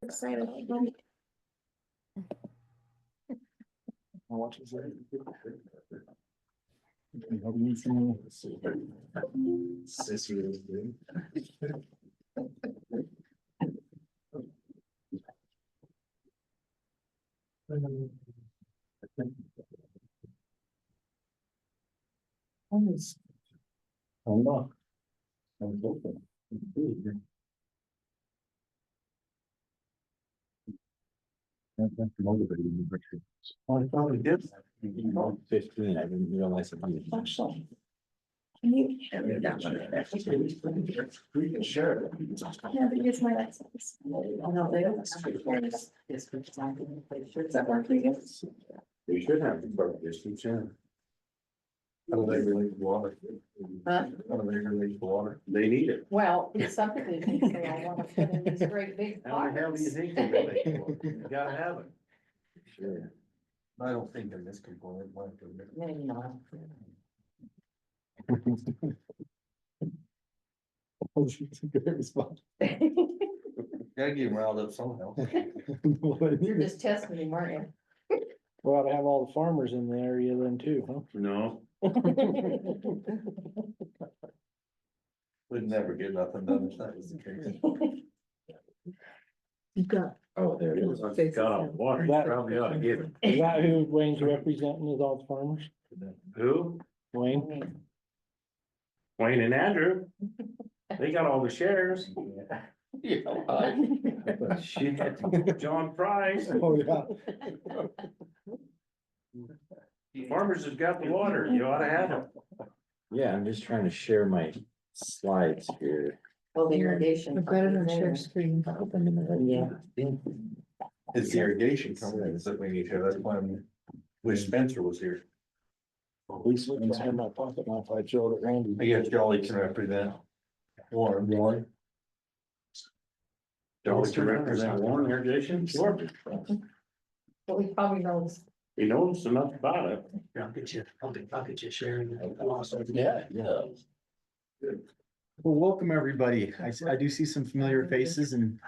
Excited. What is it? Oh, no. I'm hoping. That's motivating. I probably did. 15, I didn't realize it. Actually, can you share me that one there? We can share it. Yeah, but here's my license. I know they don't. Does that work for you guys? We should have the boat distance, yeah. How do they release water? Huh? How do they release water? They need it. Well, it's something that they say I want to put in these great big How the hell do you pots. think they release water? You gotta have it. Sure. I don't think in this component. Maybe not. Gotta get riled up somehow. You're just testing me, weren't you? We ought to have all the farmers in the area then too, No, we'd never get nothing done if that was the case. You got. Oh, there it is. Got on water, you probably ought to get it. huh? Is that who Wayne's representing, is all the farmers? Who? Wayne? Wayne and Andrew. They got all the shares. Shit, John Price. Oh, yeah. Farmers has got the water. You ought to have them. Yeah, I'm just trying to share my slides here. Oh, the irrigation. I've got it on share screen. Yeah. It's the irrigation companies that we need to, that's why I'm, wish Spencer was here. Lisa, it's in my pocket now if I showed it Randy. I guess Jolly can represent Warren. Jolly to represent Warren Irrigation, sure. But we probably know. He knows enough about it. I'll get you sharing. Yeah. Yeah. Well, welcome, everybody. I do see some familiar faces and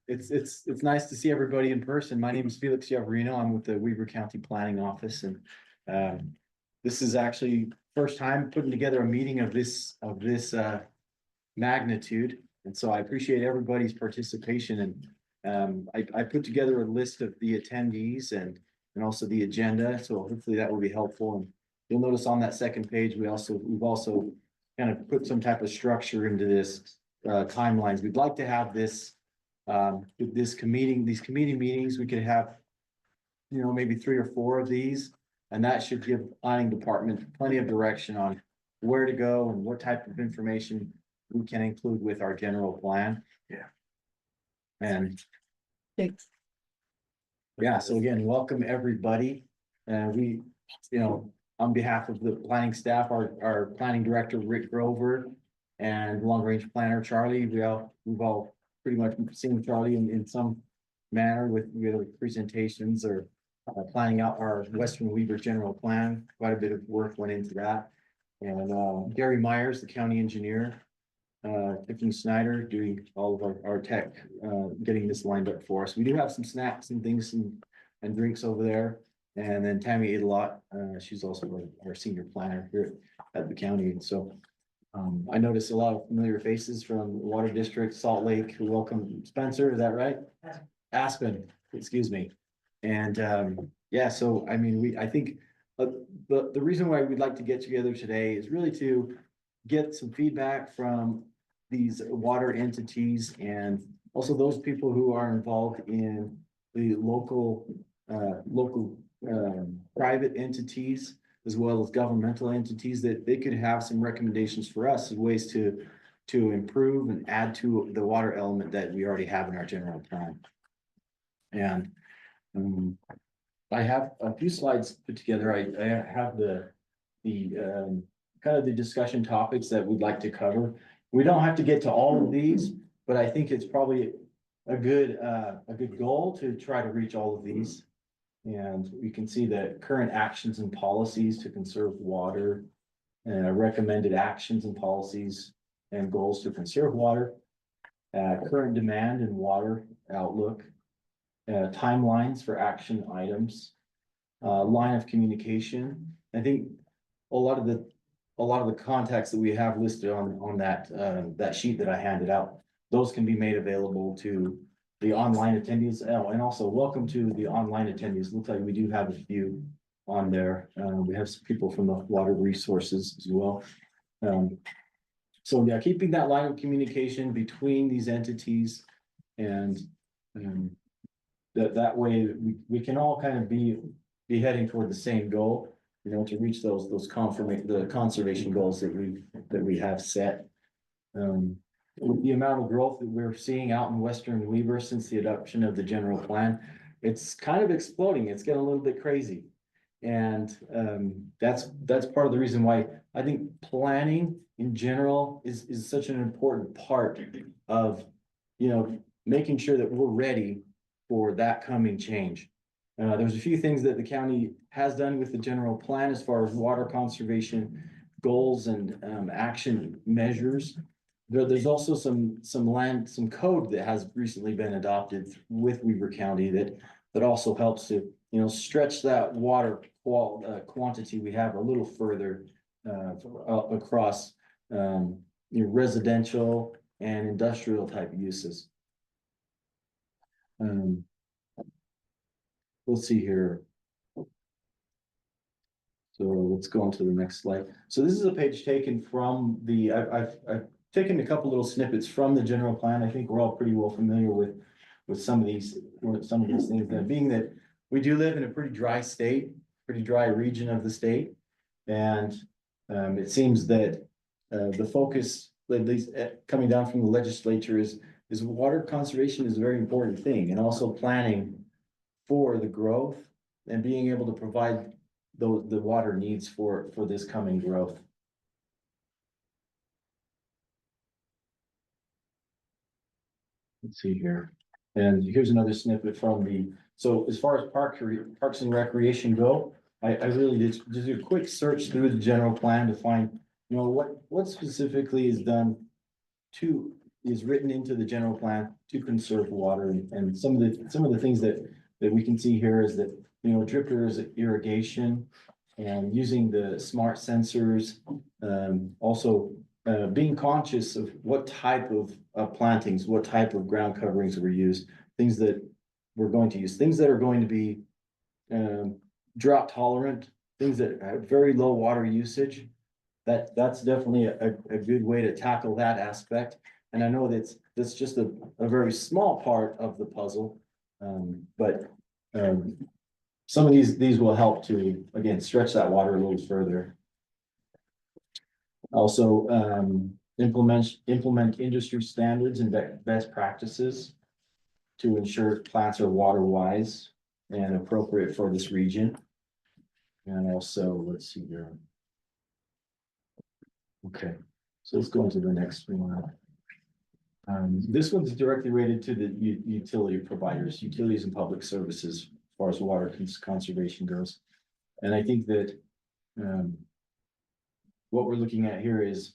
it's nice to see everybody in person. My name is Felix Yavarino. I'm with the Weber County Planning Office and this is actually first time putting together a meeting of this magnitude. And so I appreciate everybody's participation and I put together a list of the attendees and also the agenda. So hopefully that will be helpful. And you'll notice on that second page, we've also kind of put some type of structure into this timelines. We'd like to have this these committee meetings. We could have, maybe 3 or 4 of these, and that should give planning department plenty of direction on where to go and what type of information we can include with our general plan. Yeah. And Thanks. yeah, so again, welcome everybody. We, on behalf of the planning staff, our planning director, Rick Grover, and long range planner, Charlie, we've all pretty much seen Charlie in some manner with presentations or planning out our Western Weaver general plan. Quite a bit of work went into that. And Gary Myers, the county engineer, Tiffany Snyder doing all of our tech, getting this lined up for us. We do have some snacks and things and drinks over there. And then Tammy ate a lot. She's also our senior planner here at the county. And so I noticed a lot of familiar faces from the Water District, Salt Lake. Welcome, Spencer. Is that right? Aspen, excuse me. And yeah, so I mean, I think the reason why we'd like to get together today is really to get some feedback from these water entities and also those people who are involved in the local private entities as well as governmental entities, that they could have some recommendations for us as ways to improve and add to the water element that we already have in our general plan. And I have a few slides put together. I have the kind of the discussion topics that we'd like to cover. We don't have to get to all of these, but I think it's probably a good goal to try to reach all of these. And we can see the current actions and policies to conserve water, recommended actions and policies and goals to conserve water. current demand and water outlook, timelines for action items, line of communication. I think a lot of the contacts that we have listed on that sheet that I handed out, those can be made available to the online attendees. Oh, and also welcome to the online attendees. Looks like we do have a few on there. We have some people from the water resources as well. So yeah, keeping that line of communication between these entities and that way we can all kind of be heading toward the same goal, you know, to reach the conservation goals that we have set. With the amount of growth that we're seeing out in Western Weber since the adoption of the general plan, it's kind of exploding. It's getting a little bit crazy. And that's part of the reason why I think planning in general is such an important part of, you know, making sure that we're ready for that coming change. There's a few things that the county has done with the general plan as far as water conservation goals and action measures. There's also some code that has recently been adopted with Weber County that also helps to, you know, stretch that water quantity we have a little further across your residential and industrial type uses. Let's see here. So let's go on to the next slide. So this is a page taken from I've taken a couple little snippets from the general plan. I think we're all pretty well familiar with some of these things, that being that we do live in a pretty dry state, pretty dry region of the state. And it seems that the focus, at least coming down from the legislature, is water conservation is a very important thing, and also planning for the growth and being able to provide the water needs for this coming growth. Let's see here. And here's another snippet from so as far as parks and recreation go, I really did just do a quick search through the general plan to find, you know, what specifically is written into the general plan to conserve water, and some of the things that we can see here is that, you know, drip irrigation and using the smart sensors, also being conscious of what type of plantings, what type of ground coverings were used, things that we're going to use, things that are going to be drought tolerant, things that have very low water usage. That's definitely a good way to tackle that aspect. And I know that's just a very small part of the puzzle. But some of these will help to, again, stretch that water a little further. Also, implement industry standards and best practices to ensure plants are water wise and appropriate for this region. And also, let's see here. Okay, so let's go into the next one. This one's directly related to the utility providers, utilities and public services, as far as water conservation goes. And I think that what we're looking at here is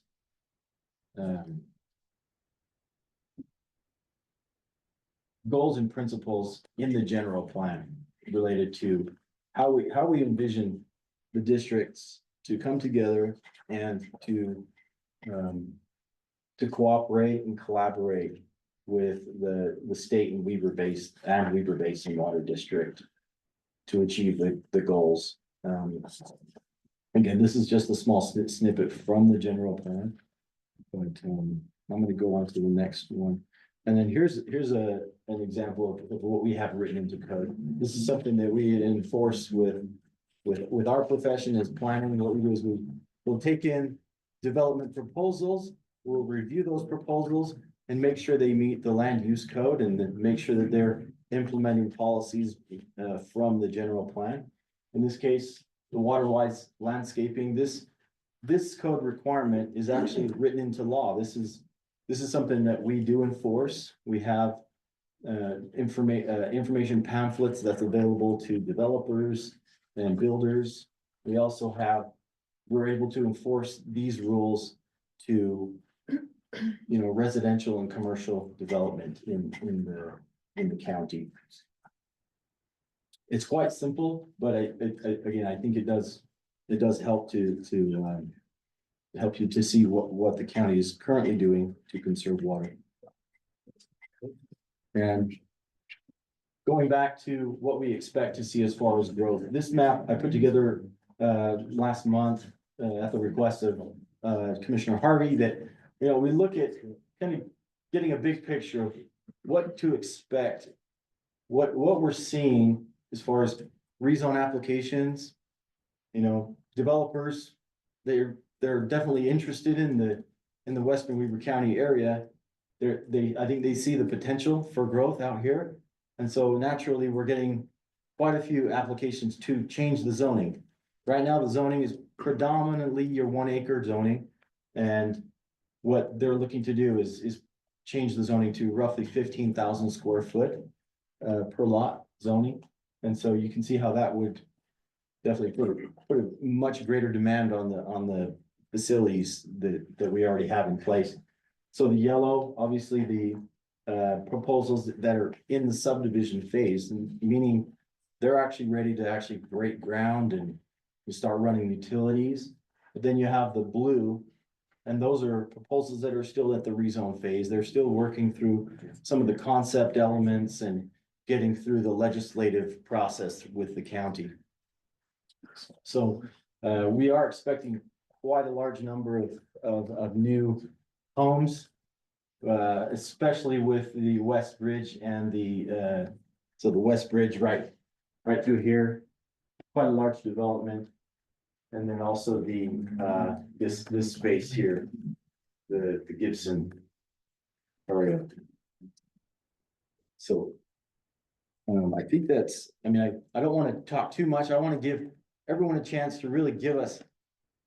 goals and principles in the general plan related to how we envision the districts to come together and to cooperate and collaborate with the state and Weber Basin Water District to achieve the goals. Again, this is just a small snippet from the general plan, but I'm going to go on to the next one. And then here's an example of what we have written into code. This is something that we enforce with our profession as planning. What we do is we'll take in development proposals, we'll review those proposals and make sure they meet the land use code, and then make sure that they're implementing policies from the general plan. In this case, the water-wise landscaping, this code requirement is actually written into law. This is something that we do enforce. We have information pamphlets that's available to developers and builders. We're able to enforce these rules to you know, residential and commercial development in the county. It's quite simple, but again, I think it does help to help you to see what the county is currently doing to conserve water. And going back to what we expect to see as far as growth, this map I put together last month at the request of Commissioner Harvey, that, you know, we look at kind of getting a big picture of what to expect, what we're seeing as far as rezone applications. You know, developers, they're definitely interested in the Western Weaver County area. I think they see the potential for growth out here. And so naturally, we're getting quite a few applications to change the zoning. Right now, the zoning is predominantly your 1 acre zoning. And what they're looking to do is change the zoning to roughly 15,000 square foot per lot zoning. And so you can see how that would definitely put a much greater demand on the facilities that we already have in place. So the yellow, obviously the proposals that are in the subdivision phase, meaning they're actually ready to actually break ground and start running utilities. But then you have the blue, and those are proposals that are still at the rezone phase. They're still working through some of the concept elements and getting through the legislative process with the county. So we are expecting quite a large number of new homes, especially with the West Bridge and the West Bridge right through here, quite a large development. And then also this space here, the Gibson area. So I think that's, I mean, I don't want to talk too much. I want to give everyone a chance to really give us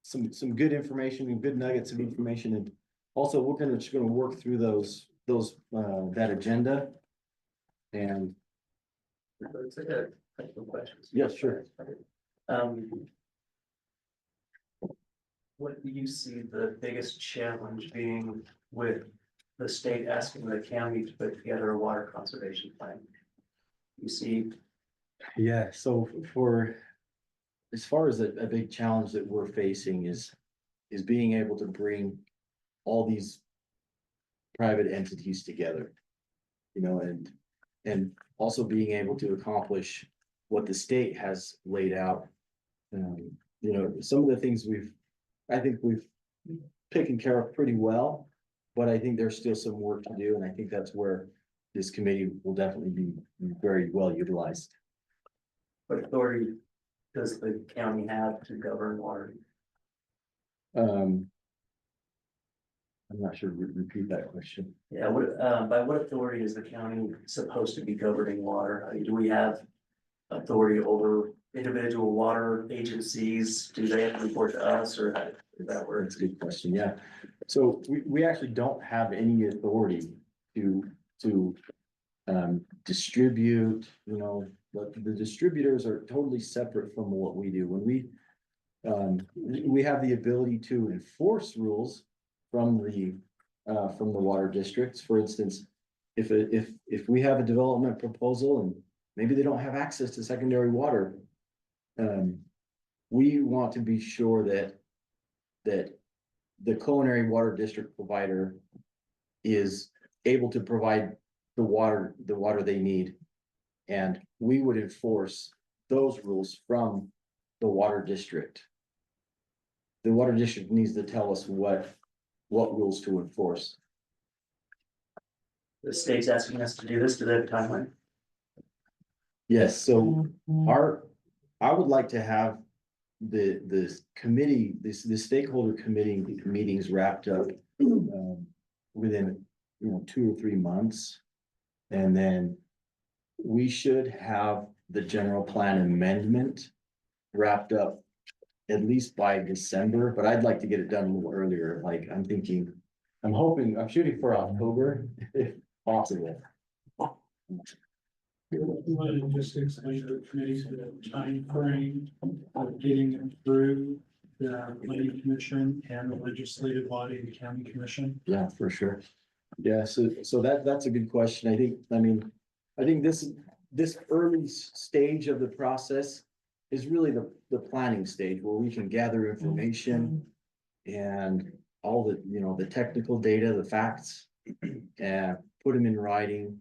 some good information and good nuggets of information. And also we're just gonna work through that agenda. And Let's take a couple of questions. yes, sure. What do you see the biggest challenge being with the state asking the county to put together a water conservation plan? You see, Yeah, so as far as a big challenge that we're facing is being able to bring all these private entities together. You know, and also being able to accomplish what the state has laid out. You know, some of the things I think we've taken care of pretty well, but I think there's still some work to do, and I think that's where this committee will definitely be very well utilized. what authority does the county have to govern water? I'm not sure, repeat that question. Yeah, by what authority is the county supposed to be governing water? I mean, do we have authority over individual water agencies? Do they have to report to us, or how does that work? That's a good question, yeah. So we actually don't have any authority to distribute, you know, the distributors are totally separate from what we do. When we have the ability to enforce rules from the water districts. For instance, if we have a development proposal and maybe they don't have access to secondary water, we want to be sure that the culinary water district provider is able to provide the water they need. And we would enforce those rules from the water district. The water district needs to tell us what rules to enforce. The state's asking us to do this, do they have a timeline? Yes, so I would like to have the committee, the stakeholder committee meetings wrapped up within, 2 or 3 months. And then we should have the general plan amendment wrapped up at least by December, but I'd like to get it done a little earlier. Like I'm shooting for October if possible. You want to just explain to the committee the time frame of getting it through the planning commission and the legislative body, the county commission? Yeah, for sure. Yeah, so that's a good question. I think this early stage of the process is really the planning stage where we can gather information and all the, the technical data, the facts, and put them in writing,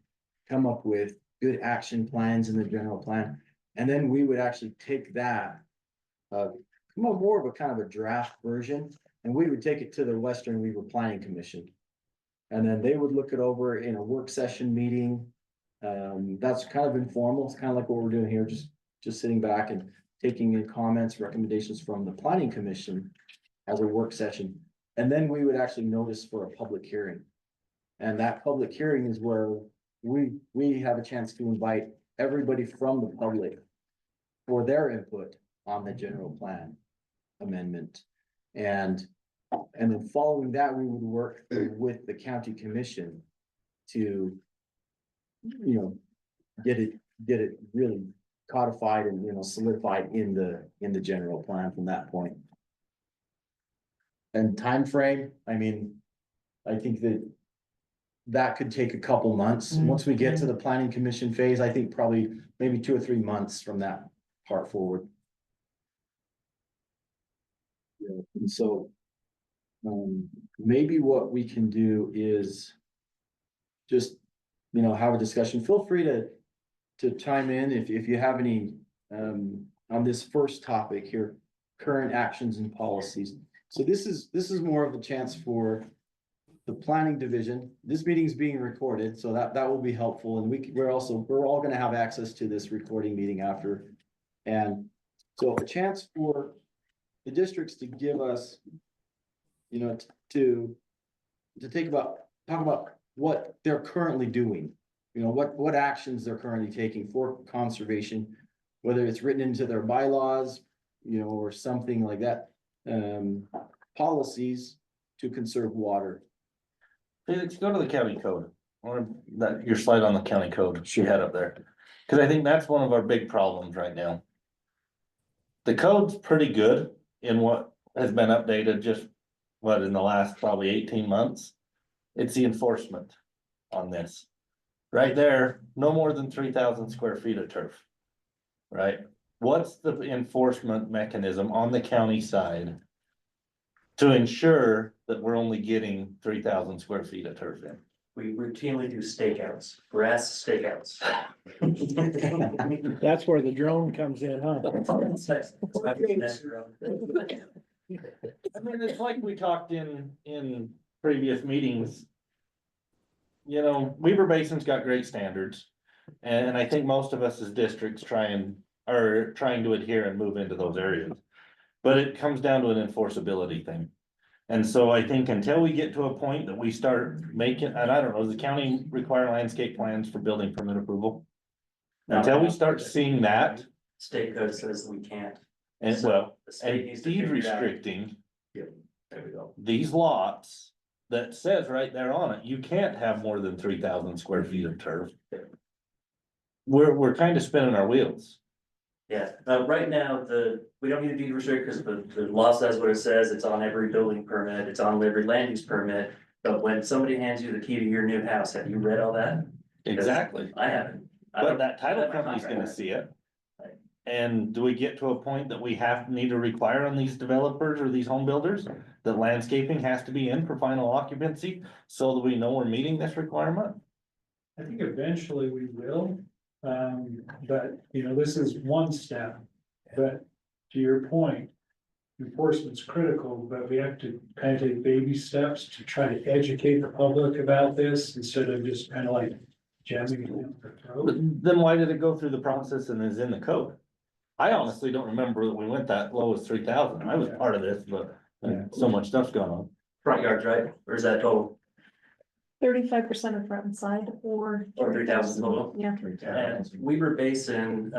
come up with good action plans in the general plan. And then we would actually take that, come up more of a kind of a draft version, and we would take it to the Western Weaver Planning Commission. And then they would look it over in a work session meeting. That's kind of informal. It's kind of like what we're doing here, just sitting back and taking in comments, recommendations from the planning commission as a work session. And then we would actually notice for a public hearing. And that public hearing is where we have a chance to invite everybody from the public for their input on the general plan amendment. And then following that, we would work with the county commission to, get it really codified and, solidified in the general plan from that point. And time frame, I think that could take a couple months. Once we get to the planning commission phase, I think probably maybe 2 or 3 months from that part forward. Yeah, and so maybe what we can do is just, have a discussion. Feel free to chime in if you have any on this first topic here, current actions and policies. So this is more of a chance for the planning division. This meeting is being recorded, so that will be helpful. And we're all going to have access to this recording meeting after. And so a chance for the districts to give us, to talk about what they're currently doing, what actions they're currently taking for conservation, whether it's written into their bylaws, or something like that, policies to conserve water. Felix, go to the county code, or that, your slide on the county code she had up there. Cause I think that's one of our big problems right now. The code's pretty good in what has been updated just, in the last probably 18 months. It's the enforcement on this. Right there, no more than 3,000 square feet of turf. Right? What's the enforcement mechanism on the county side to ensure that we're only getting 3,000 square feet of turf in? We routinely do stakeouts, grass stakeouts. That's where the drone comes in, huh? I mean, it's like we talked in previous meetings. Weaver Basin's got great standards. And I think most of us as districts are trying to adhere and move into those areas. But it comes down to an enforceability thing. And so I think until we get to a point that we start making, and I don't know, does the county require landscape plans for building permit approval? Until we start seeing that. State code says we can't. And So the state and needs to deed figure it out. restricting There we go. these lots. That says right there on it, you can't have more than 3,000 square feet of turf. We're kind of spinning our wheels. Yeah, right now, we don't need a deed restrict because the law says what it says. It's on every building permit, it's on every land use permit. But when somebody hands you the key to your new house, have you read all that? Exactly. I haven't. I But don't- that title my company's gonna contract. see it. Right. And do we get to a point that we need to require on these developers or these home builders? That landscaping has to be in for final occupancy, so that we know we're meeting this requirement? I think eventually we will, but this is one step. But to your point, enforcement's critical, but we have to kind of take baby steps to try to educate the public about this instead of just kind of like jamming it down their throat. But then why did it go through the process and is in the code? I honestly don't remember that we went that low as 3,000. I was part of this, but so much stuff's going on. Front yards, right? Or is that total? 35% of front and side or. Or 3,000 total? Yeah. And Weaver Basin,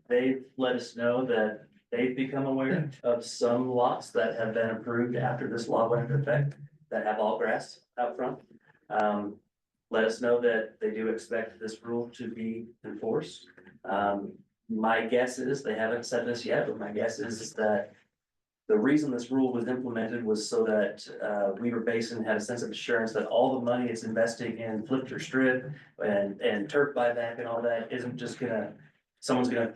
they've let us know that they've become aware of some lots that have been approved after this law went into effect, that have all grass out front. Let us know that they do expect this rule to be enforced. My guess is, they haven't said this yet, but my guess is that The reason this rule was implemented was so that Weaver Basin had a sense of assurance that all the money it's investing in flip or strip and turf buyback and all that isn't just gonna, someone's gonna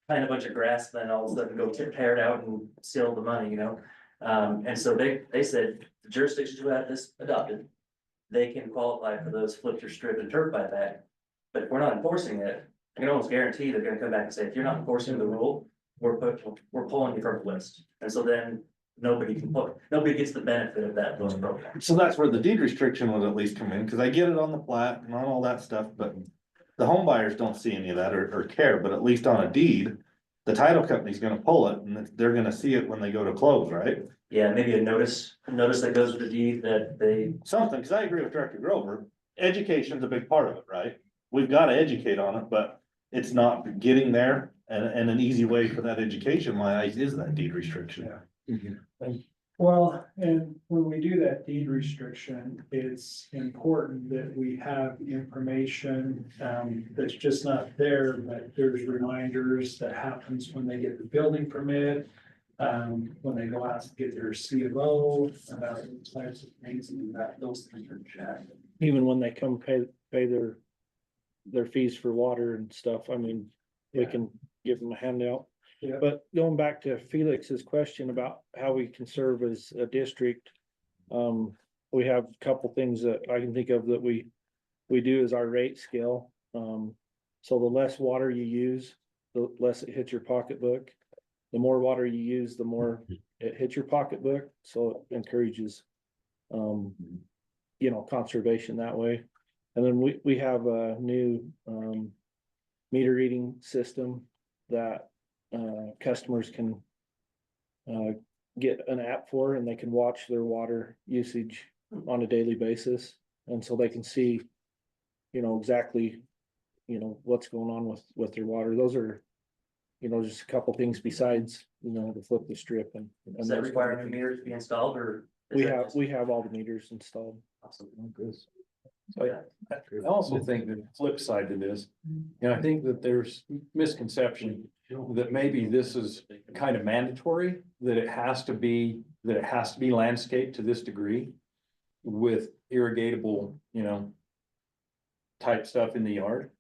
plant a bunch of grass, then all of a sudden go tear it out and steal the money, you know? And so they said the jurisdictions who have this adopted, they can qualify for those flip or strip and turf buyback. But if we're not enforcing it, I can almost guarantee they're gonna come back and say, if you're not enforcing the rule, we're pulling you from the list. And so then nobody gets the benefit of those programs. So that's where the deed restriction would at least come in, cause I get it on the plat and on all that stuff, but the home buyers don't see any of that or care, but at least on a deed, the title company's gonna pull it and they're gonna see it when they go to close, right? Yeah, maybe a notice that goes with the deed that they, Something, cause I agree with Director Grover, education's a big part of it, right? We've gotta educate on it, but it's not getting there, and an easy way for that education lies is that deed restriction. Well, and when we do that deed restriction, it's important that we have information, that's just not there, but there's reminders that happens when they get the building permit. When they go out to get their CFO, about those types of things, and that, those things are checked. Even when they come pay their fees for water and stuff, I mean, we can give them a handout. Yeah. But going back to Felix's question about how we can serve as a district, we have a couple things that I can think of that we do as our rate scale. So the less water you use, the less it hits your pocketbook. The more water you use, the more it hits your pocketbook, so it encourages, conservation that way. And then we have a new, meter reading system that, customers can, get an app for, and they can watch their water usage on a daily basis. And so they can see, exactly, what's going on with their water. Those are, just a couple things besides, the flip the strip and. does that require a new meter to be installed or? We have all the meters installed. Awesome. I also think that the flip side to this, I think that there's misconception that maybe this is kind of mandatory, that it has to be landscaped to this degree with irrigatable, type stuff in the yard.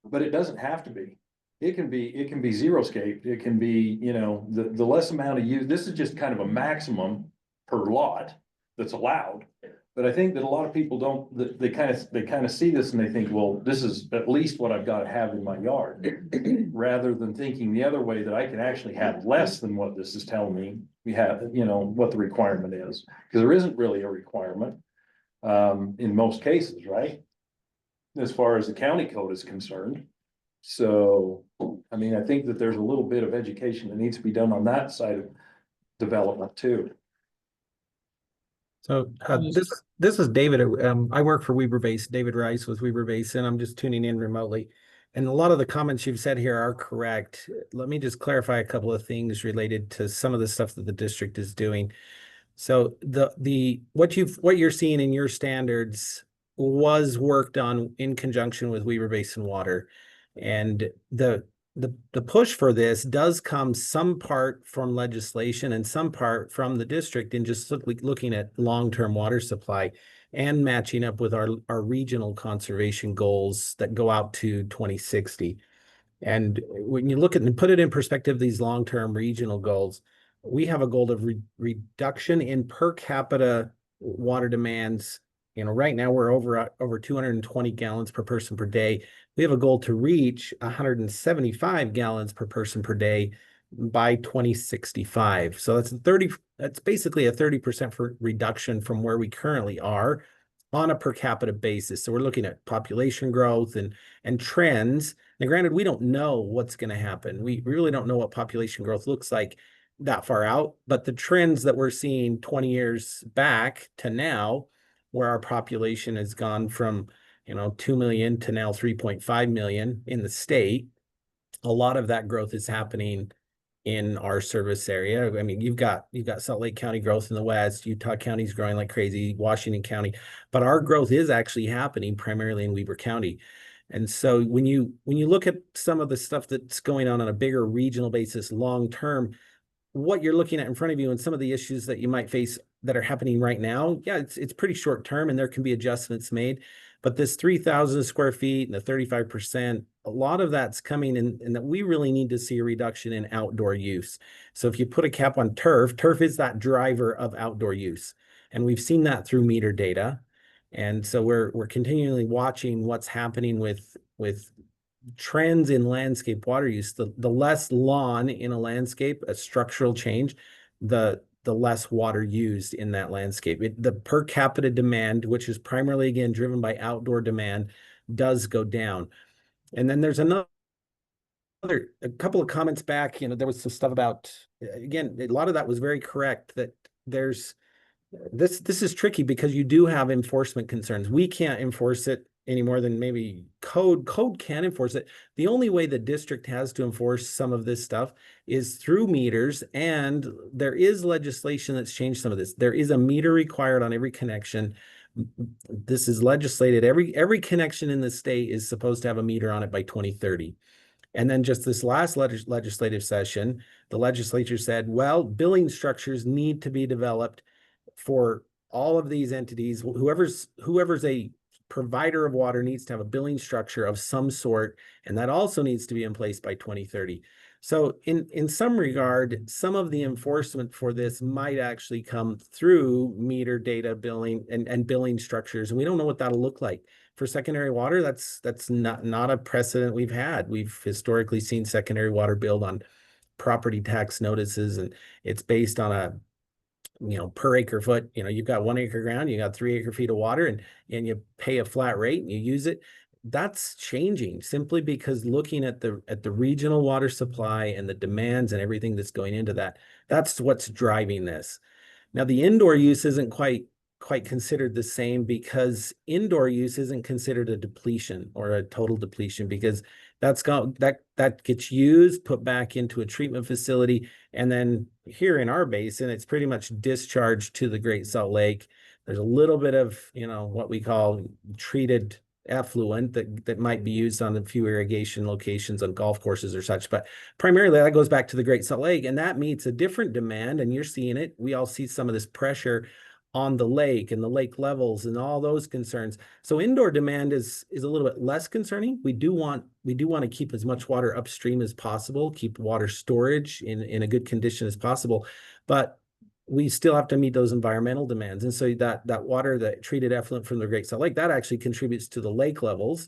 But it doesn't have to be. It can be zero scaped. It can be, the less amount of use. This is just kind of a maximum per lot that's allowed. But I think that a lot of people don't, they kind of see this and they think, well, this is at least what I've got to have in my yard. Rather than thinking the other way, that I can actually have less than what this is telling me. We have, what the requirement is, because there isn't really a requirement. In most cases, right? As far as the county code is concerned. So, I mean, I think that there's a little bit of education that needs to be done on that side of development too. So this is David. I work for Weber Basin. David Rice with Weber Basin. I'm just tuning in remotely. And a lot of the comments you've said here are correct. Let me just clarify a couple of things related to some of the stuff that the district is doing. So what you're seeing in your standards was worked on in conjunction with Weber Basin Water. And the push for this does come some part from legislation and some part from the district in just looking at long-term water supply and matching up with our regional conservation goals that go out to 2060. And when you look at and put it in perspective, these long-term regional goals, we have a goal of reduction in per capita water demands. Right now we're over 220 gallons per person per day. We have a goal to reach 175 gallons per person per day by 2065. So that's basically a 30% reduction from where we currently are on a per capita basis. So we're looking at population growth and trends. Now, granted, we don't know what's going to happen. We really don't know what population growth looks like that far out, but the trends that we're seeing 20 years back to now, where our population has gone from 2 million to now 3.5 million in the state. A lot of that growth is happening in our service area. I mean, you've got Salt Lake County growth in the west, Utah County's growing like crazy, Washington County, but our growth is actually happening primarily in Weber County. And so when you look at some of the stuff that's going on a bigger regional basis long term, what you're looking at in front of you and some of the issues that you might face that are happening right now, yeah, it's pretty short term and there can be adjustments made. But this 3,000 square feet and the 35%, a lot of that's coming in, and that we really need to see a reduction in outdoor use. So if you put a cap on turf is that driver of outdoor use. And we've seen that through meter data. And so we're continually watching what's happening with trends in landscape water use. The less lawn in a landscape, a structural change, the less water used in that landscape. The per capita demand, which is primarily again driven by outdoor demand, does go down. And then there's a couple of comments back, there was some stuff about, again, a lot of that was very correct, that there's this is tricky because you do have enforcement concerns. We can't enforce it any more than maybe code can enforce it. The only way the district has to enforce some of this stuff is through meters, and there is legislation that's changed some of this. There is a meter required on every connection. This is legislated. Every connection in the state is supposed to have a meter on it by 2030. And then just this last legislative session, the legislature said, well, billing structures need to be developed for all of these entities. Whoever's a provider of water needs to have a billing structure of some sort, and that also needs to be in place by 2030. So in some regard, some of the enforcement for this might actually come through meter data billing and billing structures, and we don't know what that'll look like. For secondary water, that's not a precedent we've had. We've historically seen secondary water billed on property tax notices, and it's based on a per acre foot. You've got 1 acre ground, you got 3 acre feet of water, and you pay a flat rate and you use it. That's changing simply because looking at the regional water supply and the demands and everything that's going into that, that's what's driving this. Now, the indoor use isn't quite considered the same, because indoor use isn't considered a depletion or a total depletion, because that gets used, put back into a treatment facility, and then here in our basin, it's pretty much discharged to the Great Salt Lake. There's a little bit of what we call treated effluent that might be used on a few irrigation locations on golf courses or such, but primarily that goes back to the Great Salt Lake, and that meets a different demand, and you're seeing it. We all see some of this pressure on the lake and the lake levels and all those concerns. So indoor demand is a little bit less concerning. We do want to keep as much water upstream as possible, keep water storage in a good condition as possible, but we still have to meet those environmental demands. And so that water, that treated effluent from the Great Salt Lake, that actually contributes to the lake levels.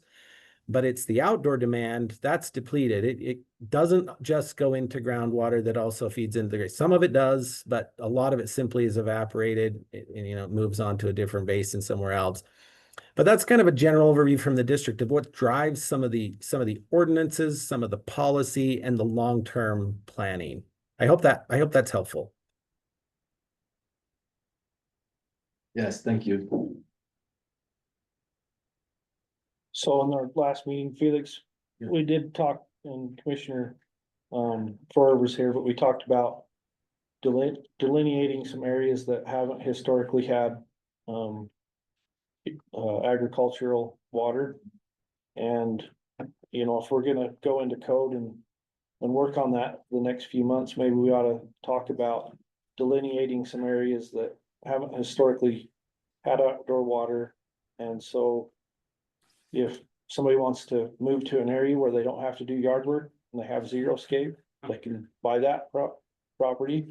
But it's the outdoor demand that's depleted. It doesn't just go into groundwater that also feeds into the Great. Some of it does, but a lot of it simply is evaporated and it moves on to a different basin somewhere else. But that's kind of a general overview from the district of what drives some of the ordinances, some of the policy, and the long-term planning. I hope that's helpful. Yes, thank you. So in our last meeting, Felix, Yeah. we did talk, and Commissioner Forer was here, but we talked about delineating some areas that haven't historically had agricultural water. And if we're gonna go into code and work on that the next few months, maybe we ought to talk about delineating some areas that haven't historically had outdoor water. And so if somebody wants to move to an area where they don't have to do yard work and they have xeriscape, they can buy that property.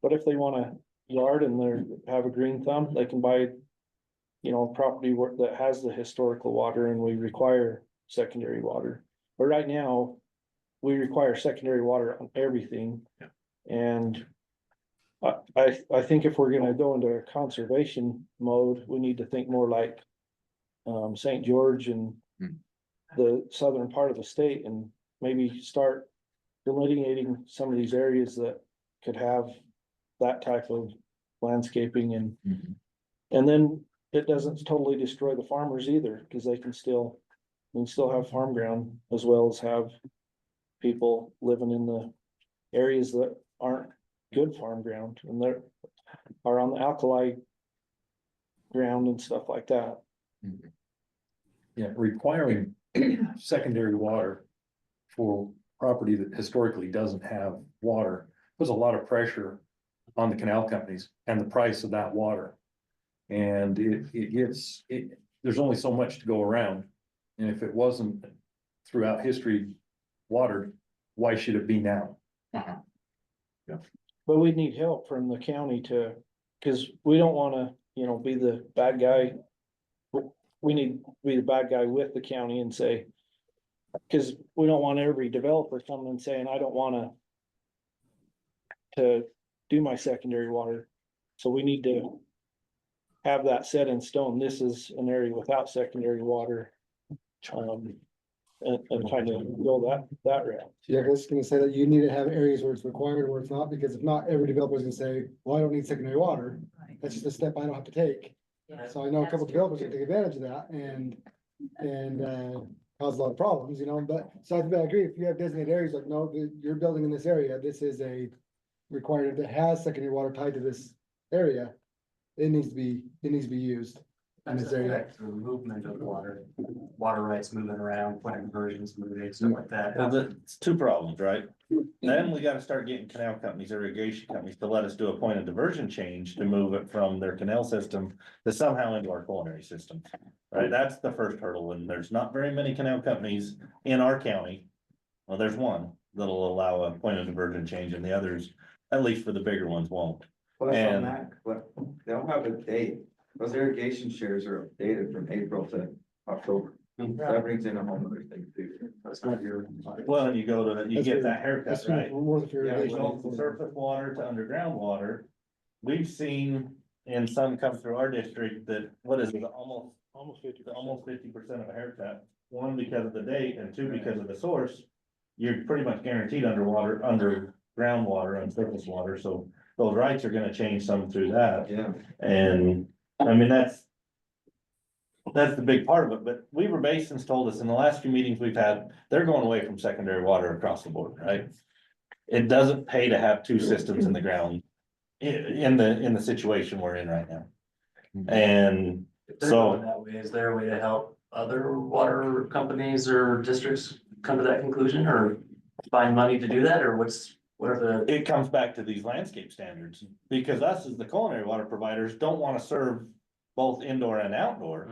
But if they want a yard and they have a green thumb, they can buy, property that has the historical water, and we require secondary water. But right now, we require secondary water on everything. Yeah. And I think if we're gonna go into a conservation mode, we need to think more like St. George and the southern part of the state, and maybe start delineating some of these areas that could have that type of landscaping, and then it doesn't totally destroy the farmers either, because they can still have farm ground as well as have people living in the areas that aren't good farm ground and they're on the alkali ground and stuff like that. Yeah, requiring secondary water for property that historically doesn't have water puts a lot of pressure on the canal companies and the price of that water. And there's only so much to go around. And if it wasn't throughout history watered, why should it be now? But we need help from the county to, cause we don't wanna, be the bad guy. We need to be the bad guy with the county and say, cause we don't want every developer coming and saying, I don't wanna to do my secondary water. So we need to have that set in stone. This is an area without secondary water. And kind of go that route. Yeah, I was gonna say that you need to have areas where it's required or where it's not, because if not, every developer's gonna say, well, I don't need secondary water. That's just a step I don't have to take. So I know a couple developers can take advantage of that and cause a lot of problems, but, so I agree, if you have designated areas, like, no, you're building in this area, this is a required that has secondary water tied to this area. It needs to be used. And it's the movement of water rights moving around, point conversions moving, stuff like that. It's two problems, right? Then we gotta start getting canal companies, irrigation companies to let us do a point of diversion change to move it from their canal system to somehow into our culinary system. Right, that's the first hurdle, and there's not very many canal companies in our county. Well, there's one that'll allow a point of diversion change, and the others, at least for the bigger ones, won't. Well, that's on And- that, but they don't have a date. Those irrigation shares are dated from April to October. That brings in a whole other thing too. That's not your. Well, and you get that haircut, That's right? more than Yeah, we irrigation. go from surface water to underground water. We've seen in some come through our district that, what is it, almost 50% of a haircut. One, because of the date, and two, because of the source. You're pretty much guaranteed underground water and surface water, so those rights are gonna change some through that. Yeah. And, I mean, that's the big part of it, but Weaver Basin's told us in the last few meetings we've had, they're going away from secondary water across the board, right? It doesn't pay to have two systems in the ground in the situation we're in right now. And If they're going that way, is there a way to help other water companies or districts come to that conclusion, or find money to do that, or what are the? it comes back to these landscape standards, because us as the culinary water providers don't wanna serve both indoor and outdoor.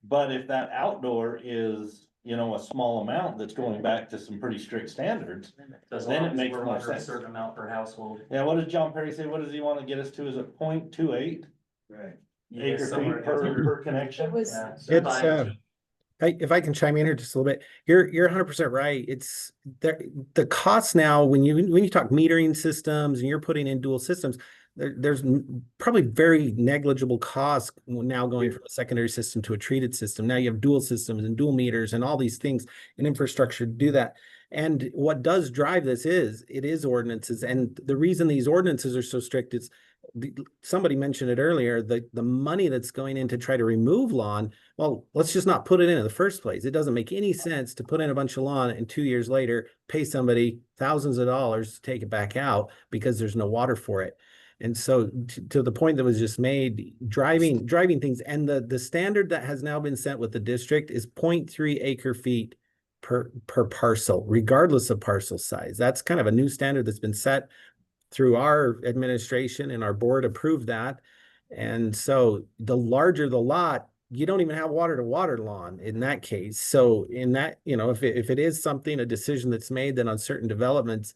But if that outdoor is, a small amount that's going back to some pretty strict standards, then it makes more A sense. certain amount per household. Yeah, what does John Perry say? What does he wanna get us to? Is it 0.28 Right. acre Somewhere feet per connection? Yeah, It's, if I can chime in here just a little bit, you're 100% right. It's the cost now when you talk metering systems and you're putting in dual systems, there's probably very negligible cost now going from a secondary system to a treated system. Now you have dual systems and dual meters and all these things and infrastructure to do that. And what does drive this is ordinances. And the reason these ordinances are so strict is somebody mentioned it earlier, the money that's going in to try to remove lawn. Well, let's just not put it in the first place. It doesn't make any sense to put in a bunch of lawn and 2 years later pay somebody thousands of dollars to take it back out because there's no water for it. And so to the point that was just made, driving things, and the standard that has now been set with the district is 0.3 acre feet per parcel, regardless of parcel size. That's kind of a new standard that's been set through our administration, and our board approved that. And so the larger the lot, you don't even have water to water lawn in that case. So in that, if it is something, a decision that's made, then on certain developments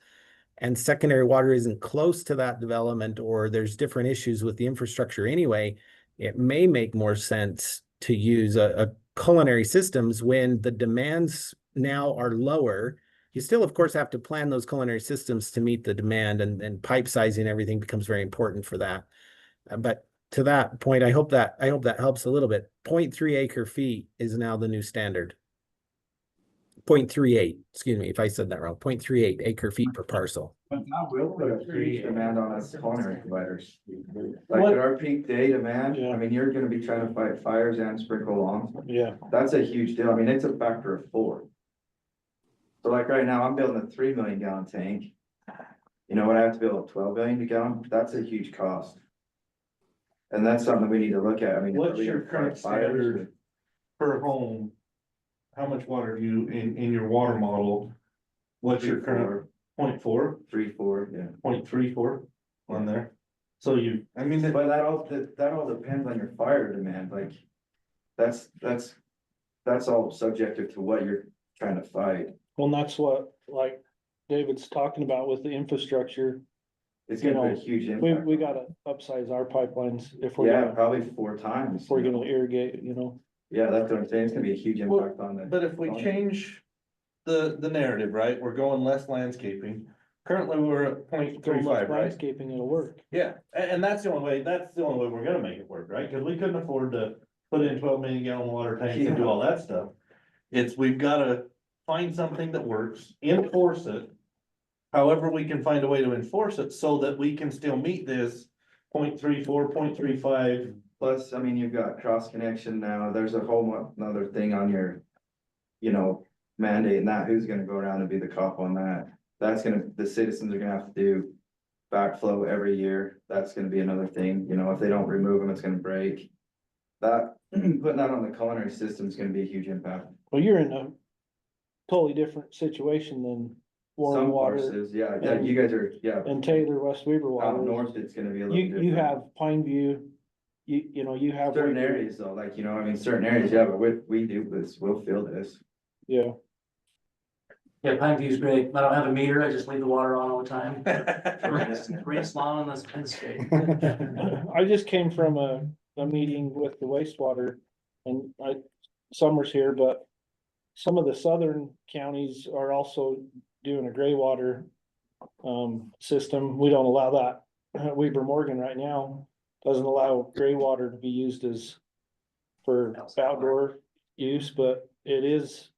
and secondary water isn't close to that development, or there's different issues with the infrastructure anyway, it may make more sense to use a culinary systems when the demands now are lower. You still, of course, have to plan those culinary systems to meet the demand, and pipe sizing, everything becomes very important for that. But to that point, I hope that helps a little bit. 0.3 acre feet is now the new standard. 0.38, excuse me if I said that wrong, 0.38 acre feet per parcel. But that will put a huge demand on us culinary providers. Like at our peak day demand, I mean, you're gonna be trying to fight fires and sprinkle lawns. Yeah. That's a huge deal. I mean, it's a factor of 4. So like right now, I'm building a 3 million gallon tank. You know what, I have to build a 12 million gallon, that's a huge cost. And that's something we need to look at. I mean. What's your current standard per home? How much water do you, in your water model, what's your current 0.4, 3, 4, yeah. 0.34 on there. So you, I mean, But that all depends on your fire demand, like, that's all subjective to what you're trying to fight. Well, and that's what, like David's talking about with the infrastructure. It's You gonna put a know, huge We, impact. we gotta upsize our pipelines if we're Yeah, gonna, probably 4 times. if we're gonna irrigate, you know. Yeah, that's what I'm saying, it's gonna be a huge impact on that. but if we change the narrative, right, we're going less landscaping. Currently, we're at Throw 0.35, less right? landscaping, it'll work. Yeah, and that's the only way we're gonna make it work, right? Cause we couldn't afford to put in 12 million gallon water tanks and do all that stuff. We've gotta find something that works, enforce it. However, we can find a way to enforce it so that we can still meet this 0.34, 0.35. Plus, I mean, you've got cross connection now, there's a whole another thing on your, you know, mandating that, who's gonna go around and be the cop on that? The citizens are gonna have to do backflow every year, that's gonna be another thing, you know, if they don't remove them, it's gonna break. That, putting that on the culinary system is gonna be a huge impact. Well, you're in a totally different situation than Warren Some Water parses, yeah, you guys are, yeah, and Taylor, West Weaver out Water. north, it's gonna be a little You, different. you have Pine View, you know, you have. Certain Weaver. areas though, like, you know, I mean, certain areas, yeah, but we do this, we'll feel this. Yeah. Yeah, Pine View's great. I don't have a meter. I just leave the water on all the time. Race lawn on this Penn State. I just came from a meeting with the wastewater and summer's here, but some of the southern counties are also doing a gray water system. We don't allow that. Weber Morgan right now doesn't allow gray water to be used for outdoor use, but it is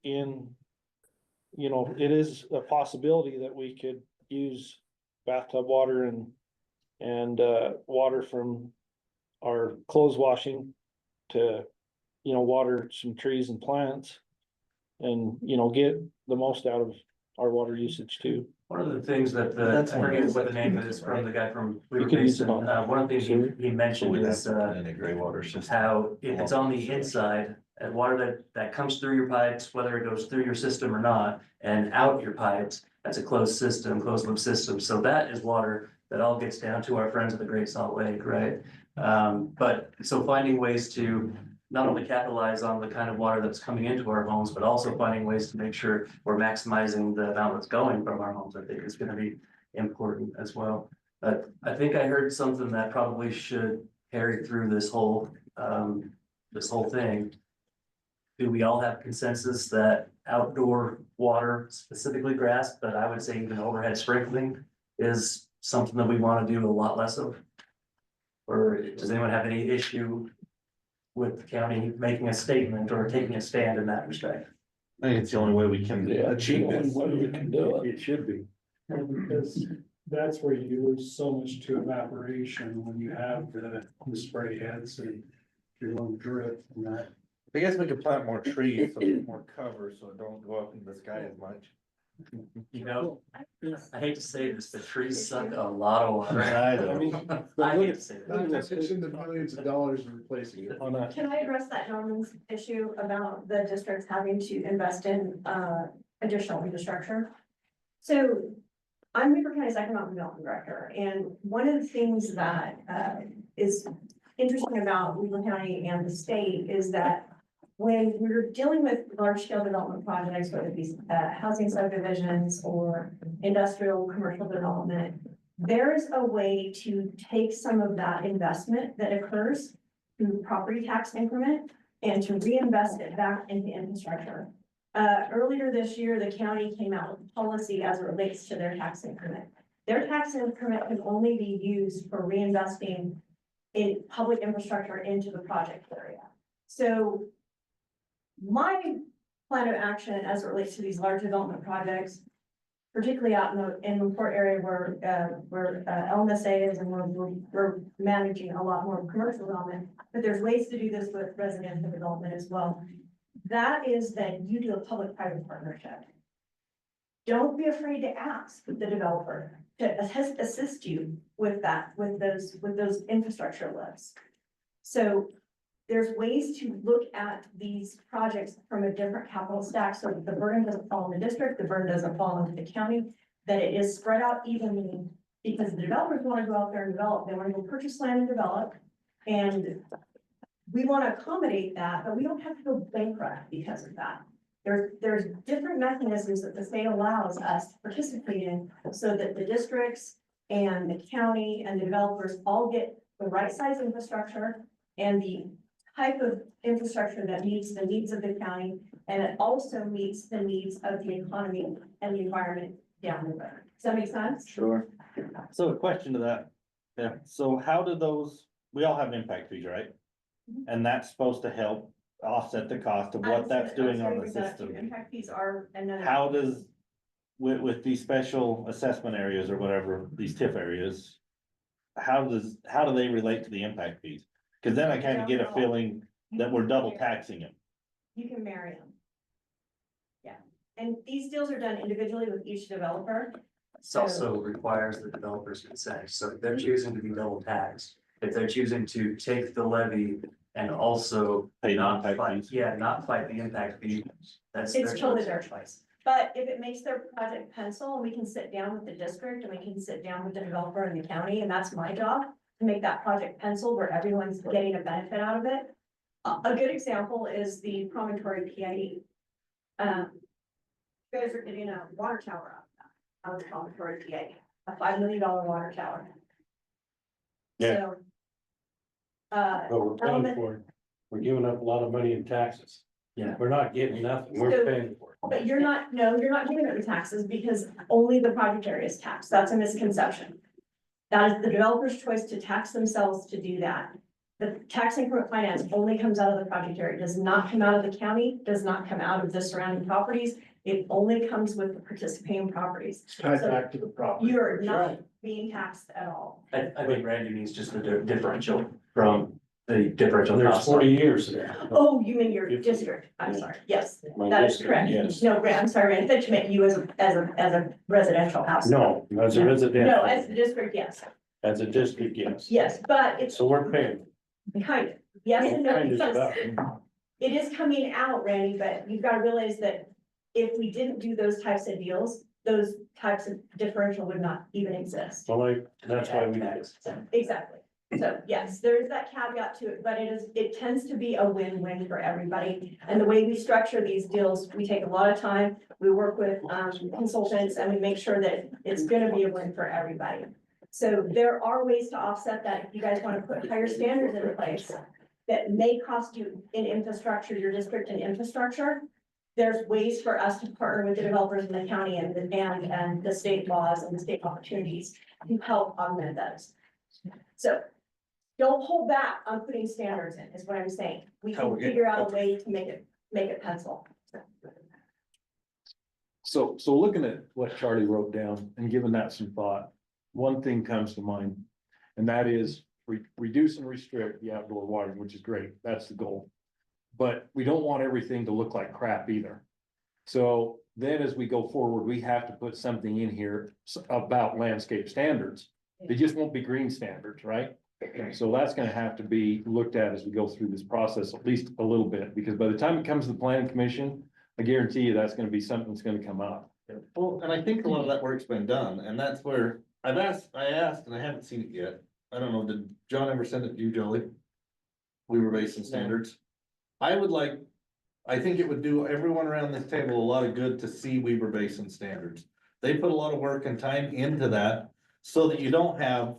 it is a possibility that we could use bathtub water and water from our clothes washing to, water some trees and plants and, get the most out of our water usage too. One of the things that That's I one of forget those what the name things, is from right? the guy from You Weaver can use Basin. it on One of the things he mentioned is In a gray water system. how if it's on the inside, and water that comes through your pipes, whether it goes through your system or not, and out your pipes, that's a closed system, closed loop system. So that is water that all gets down to our friends at the Great Salt Lake, right? But so finding ways to not only capitalize on the kind of water that's coming into our homes, but also finding ways to make sure we're maximizing the amount that's going from our homes, I think is gonna be important as well. But I think I heard something that probably should carry through this whole thing. Do we all have consensus that outdoor water, specifically grass, but I would say even overhead sprinkling is something that we want to do a lot less of? Or does anyone have any issue with the county making a statement or taking a stand in that respect? I think it's the only way we can achieve it. It should be. Because that's where you lose so much to evaporation when you have the spray heads and your little drip and that. I guess we could plant more trees, so there's more cover, so it don't go up in the sky as much. You know, I hate to say this, but trees suck a lot of water. I know. I hate to say that. It's in the millions of dollars in replacing it. Can I address that gentleman's issue about the districts having to invest in additional infrastructure? So I'm Weaver County's Economic Development Director, and one of the things that is interesting about Weaver County and the state is that when we're dealing with large scale development projects, whether it be housing subdivisions or industrial commercial development, there is a way to take some of that investment that occurs through property tax increment and to reinvest it back into infrastructure. Earlier this year, the county came out with a policy as it relates to their tax increment. Their tax increment can only be used for reinvesting in public infrastructure into the project area. So my plan of action as it relates to these large development projects, particularly out in the port area where LMSA is and we're managing a lot more commercial development, but there's ways to do this with residential development as well. That is that you do a public-private partnership. Don't be afraid to ask the developer to assist you with that, with those infrastructure lifts. So there's ways to look at these projects from a different capital stack, so that the burden doesn't fall on the district, the burden doesn't fall onto the county. that it is spread out evenly, because the developers wanna go out there and develop, they wanna go purchase land and develop. And we wanna accommodate that, but we don't have to go bankrupt because of that. There's different mechanisms that the state allows us to participate in, so that the districts and the county and the developers all get the right size infrastructure and the type of infrastructure that meets the needs of the county, and it also meets the needs of the economy and the environment down the road. Does that make sense? Sure. So a question to that, yeah, so how do those, we all have impact fees, right? Mhm. And that's supposed to help offset the cost of what that's doing on the system. Impact fees are another. How does, with these special assessment areas or whatever, these TIF areas, how do they relate to the impact fees? Cause then I kind of get a feeling that we're double taxing them. You can marry them. Yeah, and these deals are done individually with each developer. It also requires the developer's consent, so if they're choosing to be double taxed, if they're choosing to take the levy and also Pay not impact fight, fees. yeah, not fight the impact fee, that's. It's their totally choice. their choice. But if it makes their project pencil, and we can sit down with the district and we can sit down with the developer and the county, and that's my job, to make that project pencil where everyone's getting a benefit out of it. A good example is the promontory PIE. You guys are getting a water tower out of the promontory PIE, a $5 million water tower. Yeah. So. But we're paying element- for it. We're giving up a lot of money in taxes. Yeah. We're not getting nothing. We're So- paying for it. But you're not giving it the taxes because only the project area is taxed. That's a misconception. That is the developer's choice to tax themselves to do that. The tax increment finance only comes out of the project area, does not come out of the county, does not come out of the surrounding properties. It only comes with the participating properties. It's tied So back to the property. You're That's not right. being taxed at all. I think Randy means just the differential from the differential There's cost. 40 years there. Oh, you mean your 50. district? I'm Yeah. sorry. Yes, My that is district, correct. yes. No, I'm sorry, Randy, I thought you meant you as a residential house. No, as a No, residential, as the district, yes. as a district, yes. Yes, but it's So we're paying. kind of, yes and no, Kind of because stuff. it is coming out, Randy, but you've got to realize that if we didn't do those types of deals, those types of differential would not even exist. So like, that's why we did it. So, exactly. So yes, there is that caveat to it, but it tends to be a win-win for everybody. And the way we structure these deals, we take a lot of time, we work with consultants, and we make sure that it's gonna be a win for everybody. So there are ways to offset that if you guys want to put higher standards in place that may cost you in infrastructure, your district and infrastructure. There's ways for us to partner with the developers in the county and the state laws and the state opportunities to help augment those. So don't hold back on putting standards in, is what I'm saying. We How can we're getting- figure out a way to make it pencil. So looking at what Charlie wrote down and giving that some thought, one thing comes to mind. And that is reduce and restrict the outdoor watering, which is great. That's the goal. But we don't want everything to look like crap either. So then as we go forward, we have to put something in here about landscape standards. They just won't be green standards, right? So that's gonna have to be looked at as we go through this process, at least a little bit, because by the time it comes to the planning commission, I guarantee you that's gonna be something that's gonna come up. Well, and I think a lot of that work's been done, and that's where I asked, and I haven't seen it yet. I don't know, did John ever send it to you, Jolie? Weaver Basin standards. I think it would do everyone around this table a lot of good to see Weaver Basin standards. They put a lot of work and time into that, so that you don't have,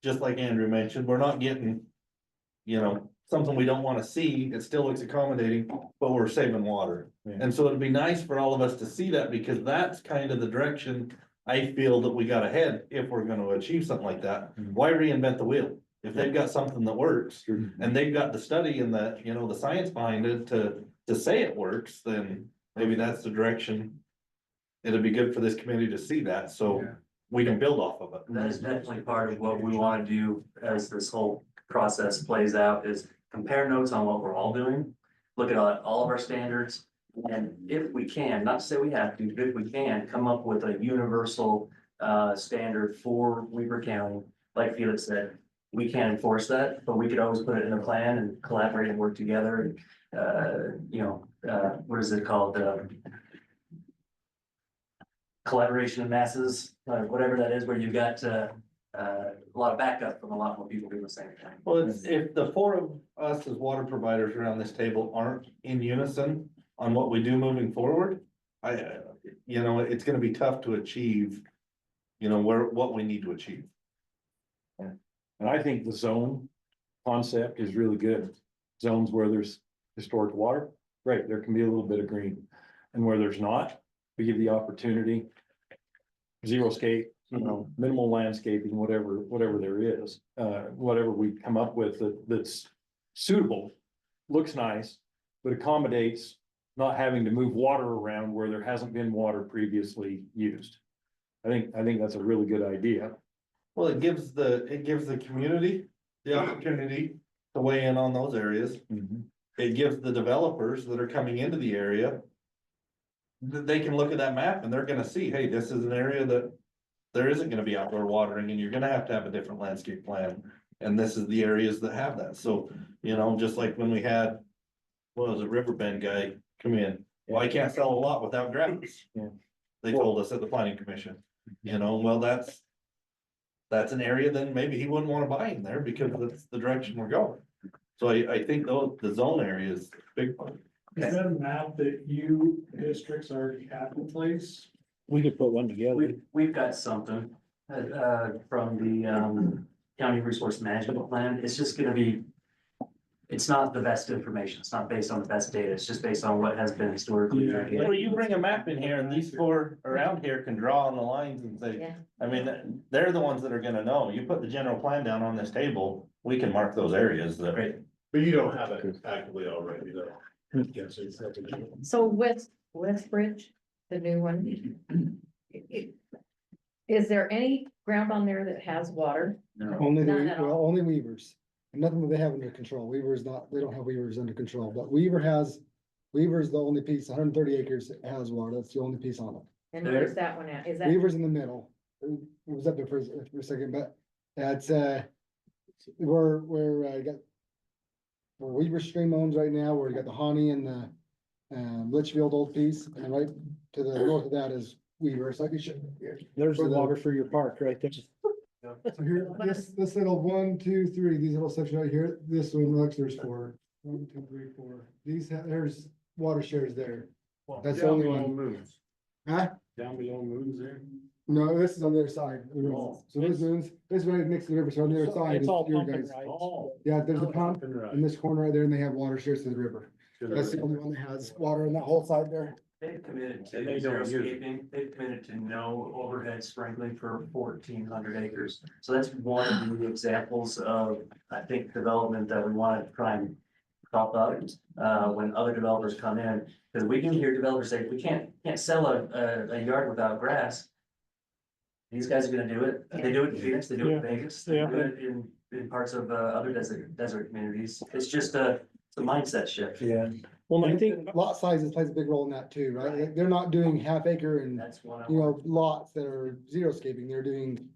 just like Andrew mentioned, we're not getting, something we don't wanna see, it still looks accommodating, but we're saving water. Yeah. And so it'd be nice for all of us to see that, because that's kind of the direction I feel that we gotta head if we're gonna achieve something like that. Why reinvent the wheel? If they've got something that works, and they've got the study and the science behind it to say it works, then maybe that's the direction. It'd be good for this committee to see that, so we can build off of it. That is definitely part of what we want to do as this whole process plays out, is compare notes on what we're all doing. Look at all of our standards, and if we can, not to say we have to, but if we can, come up with a universal standard for Weaver County. Like Felix said, we can't enforce that, but we could always put it in a plan and collaborate and work together. What is it called? collaboration of masses, whatever that is, where you've got, a lot of backup from a lot more people doing the same thing. Well, it's, if the four of us as water providers around this table aren't in unison on what we do moving forward, you know, it's gonna be tough to achieve, you know, what we need to achieve. And I think the zone concept is really good. Zones where there's historic water, right, there can be a little bit of green. And where there's not, we give the opportunity. Zero scape, you know, minimal landscaping, whatever there is, whatever we come up with that's suitable. Looks nice, but accommodates not having to move water around where there hasn't been water previously used. I think that's a really good idea. Well, it gives the community the opportunity to weigh in on those areas. It gives the developers that are coming into the area. They can look at that map and they're gonna see, hey, this is an area that there isn't gonna be outdoor watering and you're gonna have to have a different landscape plan. And this is the areas that have that. So, you know, just like when we had, what was it, Riverbend guy come in, well, I can't sell a lot without grass. Yeah. They told us at the planning commission, you know, well, that's an area then maybe he wouldn't wanna buy in there because that's the direction we're going. So I think the zone area is a big part. Is that a map that you districts already have in place? We could put one together. We've got something, from the, county resource management plan. It's just gonna be, it's not the best information. It's not based on the best data. It's just based on what has been historically. Yeah. created. Well, you bring a map in here and these four around here can draw on the lines and say, I mean, they're the ones that are gonna know. You put the general plan down on this table, we can mark those areas that. Great. But you don't have it actively already, though. So West Bridge, the new one. Is there any ground on there that has water? Only None at all. only Weavers, nothing that they have under control, Weaver's not, they don't have Weavers under control, but Weaver's the only piece, 130 acres has water, that's the only piece on it. And where's that one at? Is that? Weaver's in the middle, it was up there for a second, but that's, where Weaver Stream owns right now, where you got the Honey and the, Litchfield old piece, and right to the north of that is Weaver, so I can show you here. There's the For the- water for your park right there. So here, this little 1, 2, 3, these little sections right here, this one, looks, there's 4. 1, 2, 3, 4. These, there's water shares there. That's the only one. Huh? Down below moons there. No, this is on the other side. Oh. So this moons, this is right next to the river, so on the other side It's is all your pumping guys. right. Oh. Yeah, there's a pump Right. in this corner right there, and they have water shares to the river. That's the only one that has water in that whole side there. They've committed And to they don't use it. zero-scaping. They've committed to no overhead sprinkling for 1,400 acres. So that's one of the examples of, I think, development that we want to try and prop up, when other developers come in. Because we can hear developers say, we can't sell a yard without grass. These guys are gonna do it. They do it in Phoenix, they do it in Vegas, they do it in parts of, other desert communities. It's just it's a mindset shift. Yeah. Well, I And think, lot sizes plays a big role in that too, right? They're not doing half acre and, That's one of. you know, lots that are zero scaping, they're doing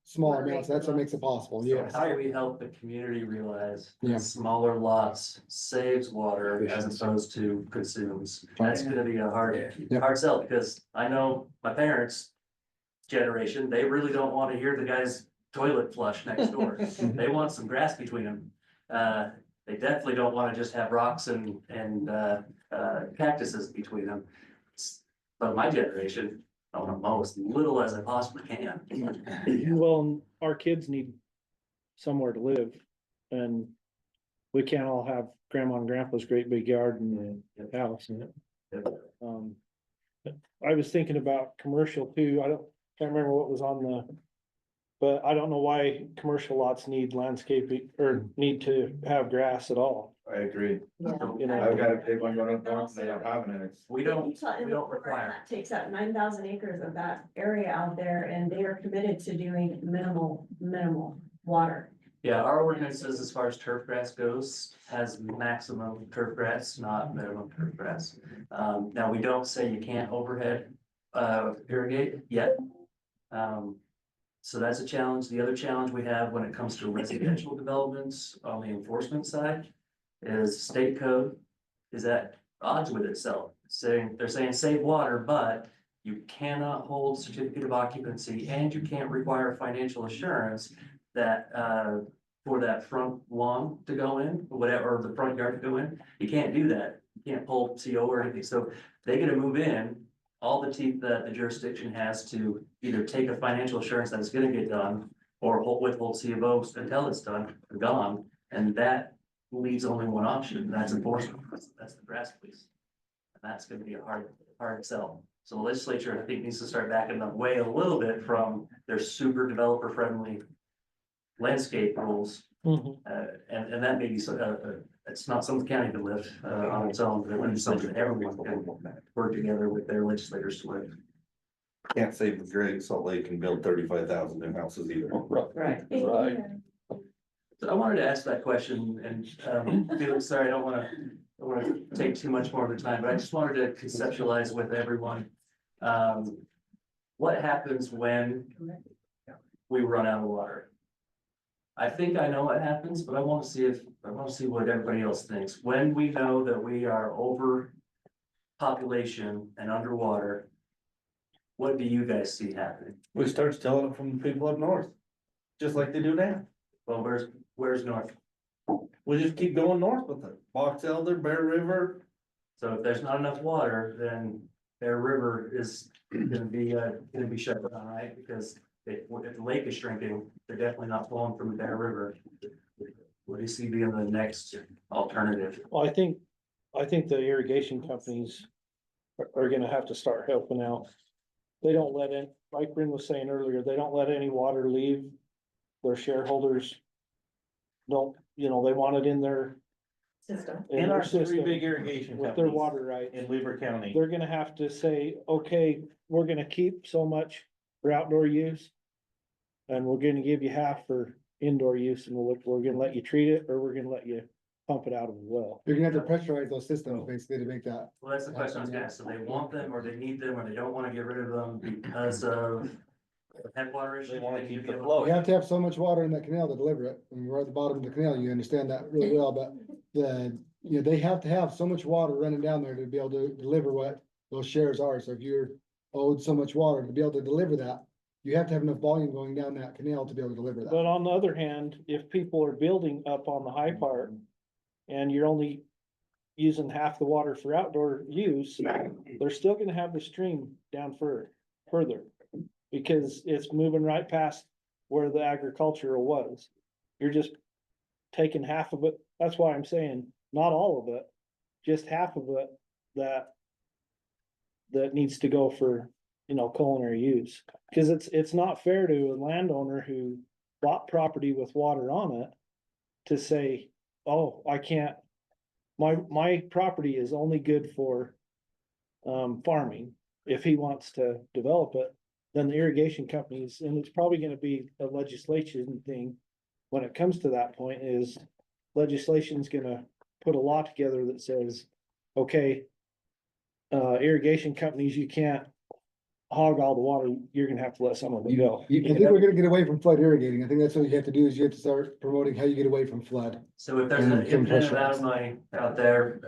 smaller amounts, that's what makes it possible, So yes. how do we help the community realize Yeah. that smaller lots saves water as Efficiency. opposed to consumes? That's gonna be a hard Yeah. sell, because I know my parents' generation, they really don't wanna hear the guy's toilet flush next door. They want some grass between them. They definitely don't wanna just have rocks and cactuses between them. But my generation, I wanna mow as little as I possibly can. well, our kids need somewhere to live. And we can't all have grandma and grandpa's great big yard and house. Um, I was thinking about commercial too. Can't remember what was on the. But I don't know why commercial lots need landscaping or need to have grass at all, I agree. you know? I've got a big one going up north, and they don't have it, and it's. We don't require. That takes up 9,000 acres of that area out there, and they are committed to doing minimal water. Yeah, our ordinances, as far as turf grass goes, has maximum turf grass, not minimum turf grass. Now, we don't say you can't overhead, irrigate yet. So that's a challenge. The other challenge we have when it comes to residential developments on the enforcement side is state code is at odds with itself. They're saying save water, but you cannot hold certificate of occupancy, and you can't require financial assurance that, for that front lawn to go in, or whatever, or the front yard to go in, you can't do that. You can't pull CO or anything, so they get to move in, all the teeth that the jurisdiction has to either take a financial assurance that it's gonna get done, or withhold CO until it's done, gone, and that leaves only one option, and that's enforcement, that's the grass police. And that's gonna be a hard sell. So the legislature, I think, needs to start backing away a little bit from their super developer friendly landscape rules. And that may be, it's not something the county can lift, on its own, but it's something that everyone can work together with their legislators to lift. Can't say the Great Salt Lake can build 35,000 new houses either. Right. Right. So I wanted to ask that question, and, Felix, sorry, I don't wanna take too much more of the time, but I just wanted to conceptualize with everyone. What happens when we run out of water? I think I know what happens, but I want to see what everybody else thinks. When we know that we are over population and underwater, what do you guys see happening? We start stealing it from the people up north, just like they do now. Well, where's north? We just keep going north with it. Box Elder, Bear River. So if there's not enough water, then Bear River is gonna be shut down, right? Because if the lake is shrinking, they're definitely not flowing from the Bear River. What do you see being the next alternative? Well, I think the irrigation companies are gonna have to start helping out. They don't let in, like Bryn was saying earlier, they don't let any water leave. Their shareholders don't, they want it in their, System. in In their our three system big irrigation with their companies water rights. in Weaver County. They're gonna have to say, okay, we're gonna keep so much for outdoor use. And we're gonna give you half for indoor use, and we're gonna let you treat it, or we're gonna let you pump it out of the well. You're gonna have to pressurize those systems basically to make that. Well, that's the question I was gonna ask. So they want them, or they need them, or they don't wanna get rid of them because of headwater issues? They wanna keep the You flow. have to have so much water in that canal to deliver it. And we're at the bottom of the canal, you understand that really well, but they have to have so much water running down there to be able to deliver what those shares are. So if you're owed so much water to be able to deliver that, you have to have enough volume going down that canal to be able to deliver that. But on the other hand, if people are building up on the high part and you're only using half the water for outdoor use, they're still gonna have the stream down further. Because it's moving right past where the agricultural was. You're just taking half of it. That's why I'm saying, not all of it, just half of it that needs to go for, culinary use. Cause it's not fair to a landowner who bought property with water on it to say, oh, I can't, my property is only good for farming. If he wants to develop it, then the irrigation companies, and it's probably gonna be a legislation thing. When it comes to that point, is legislation's gonna put a law together that says, okay. Irrigation companies, you can't hog all the water, you're gonna have to let some of it go. I think we're gonna get away from flood irrigating. I think that's what you have to do, is you have to start promoting how you get away from flood. So if there's an infinite amount of money out there,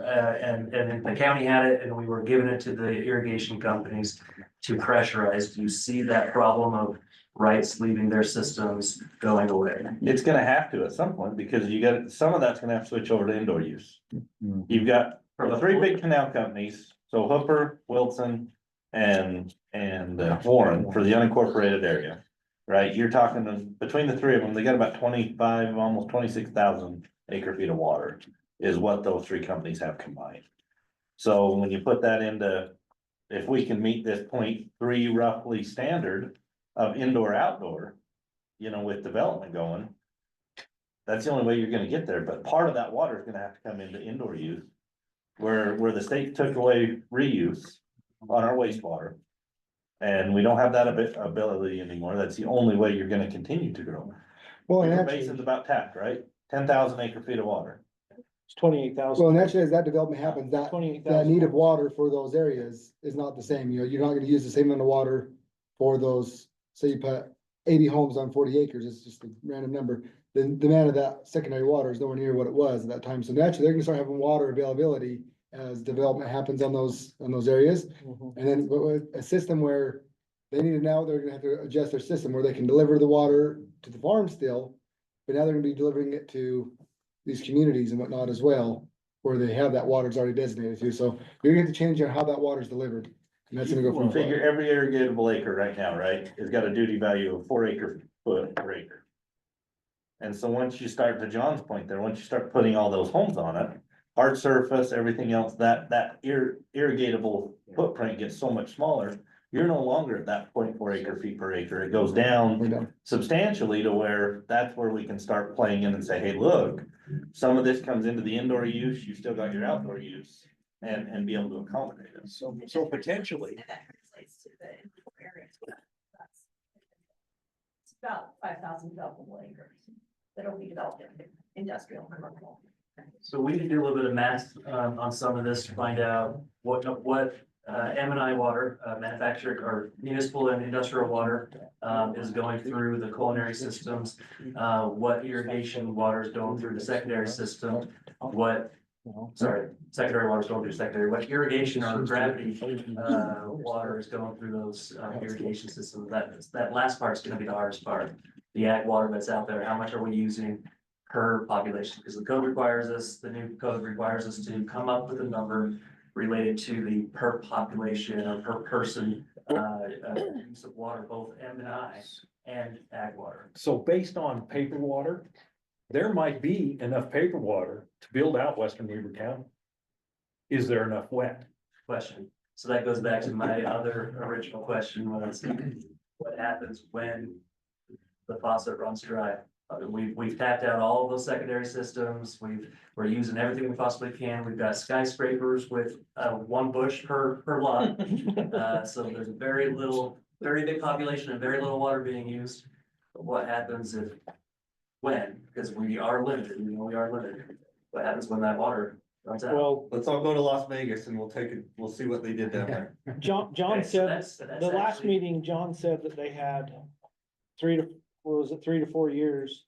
and if the county had it and we were giving it to the irrigation companies to pressurize, do you see that problem of rights leaving their systems going away? It's gonna have to at some point, because some of that's gonna have to switch over to indoor use. You've got the three big canal companies, so Hooper, Wilson, and Warren for the unincorporated area. Right, you're talking between the three of them, they got about 25, almost 26,000 acre feet of water is what those three companies have combined. So when you put that into, if we can meet this 0.3 roughly standard of indoor outdoor, with development going, that's the only way you're gonna get there, but part of that water is gonna have to come into indoor use. Where the state took away reuse on our wastewater. And we don't have that ability anymore. That's the only way you're gonna continue to grow. Well, and Weaver actually, Basin's about tapped, right? 10,000 acre feet of water. It's 28,000. well, and actually, as that development happens, that 28,000. need of water for those areas is not the same. You're not gonna use the same amount of water for those, say you put 80 homes on 40 acres, it's just a random number. The demand of that secondary water is nowhere near what it was at that time. So naturally, they're gonna start having water availability as development happens on those areas. And then but with a system where they need to now, they're gonna have to adjust their system where they can deliver the water to the farm still. But now they're gonna be delivering it to these communities and whatnot as well, where they have that water it's already designated to. So you're gonna have to change on how that water is delivered. And that's gonna go from. Figure every irrigatable acre right now, right, has got a duty value of 4 acre-foot per acre. And so once you start, to John's point there, once you start putting all those homes on it, hard surface, everything else, that irrigatable footprint gets so much smaller. You're no longer at that 0.4 acre feet per acre. It goes We're down done. substantially to where that's where we can start playing in and say, hey, look, some of this comes into the indoor use, you still got your outdoor use. And be able to accommodate it. So potentially, And that translates to the indoor area. That's- It's about 5,000 developable acres that'll be developed in industrial and commercial. So we can do a little bit of math on some of this to find out what M&I water, manufactured or municipal and industrial water is going through the culinary systems. What irrigation water is going through the secondary system, secondary water is going through secondary, what irrigation or gravity water is going through those irrigation systems. That last part is gonna be the hardest part. The ag water that's out there, how much are we using per population? Because the code requires us, the new code requires us to come up with a number related to the per population or per person use of water, both M&I and ag water. so based on paper water, there might be enough paper water to build out Western Weaver County. Is there enough wet? Question. So that goes back to my other original question was, what happens when the faucet runs dry? We've tapped out all of those secondary systems. We're using everything we possibly can. We've got skyscrapers with one bush per lot. So there's very big population and very little water being used. But what happens when, because we are limited, what happens when that water runs out? Well, Let's all go to Las Vegas and we'll see what they did down there. John Okay, so said, that's the last actually- meeting, John said that they had 3 to 4 years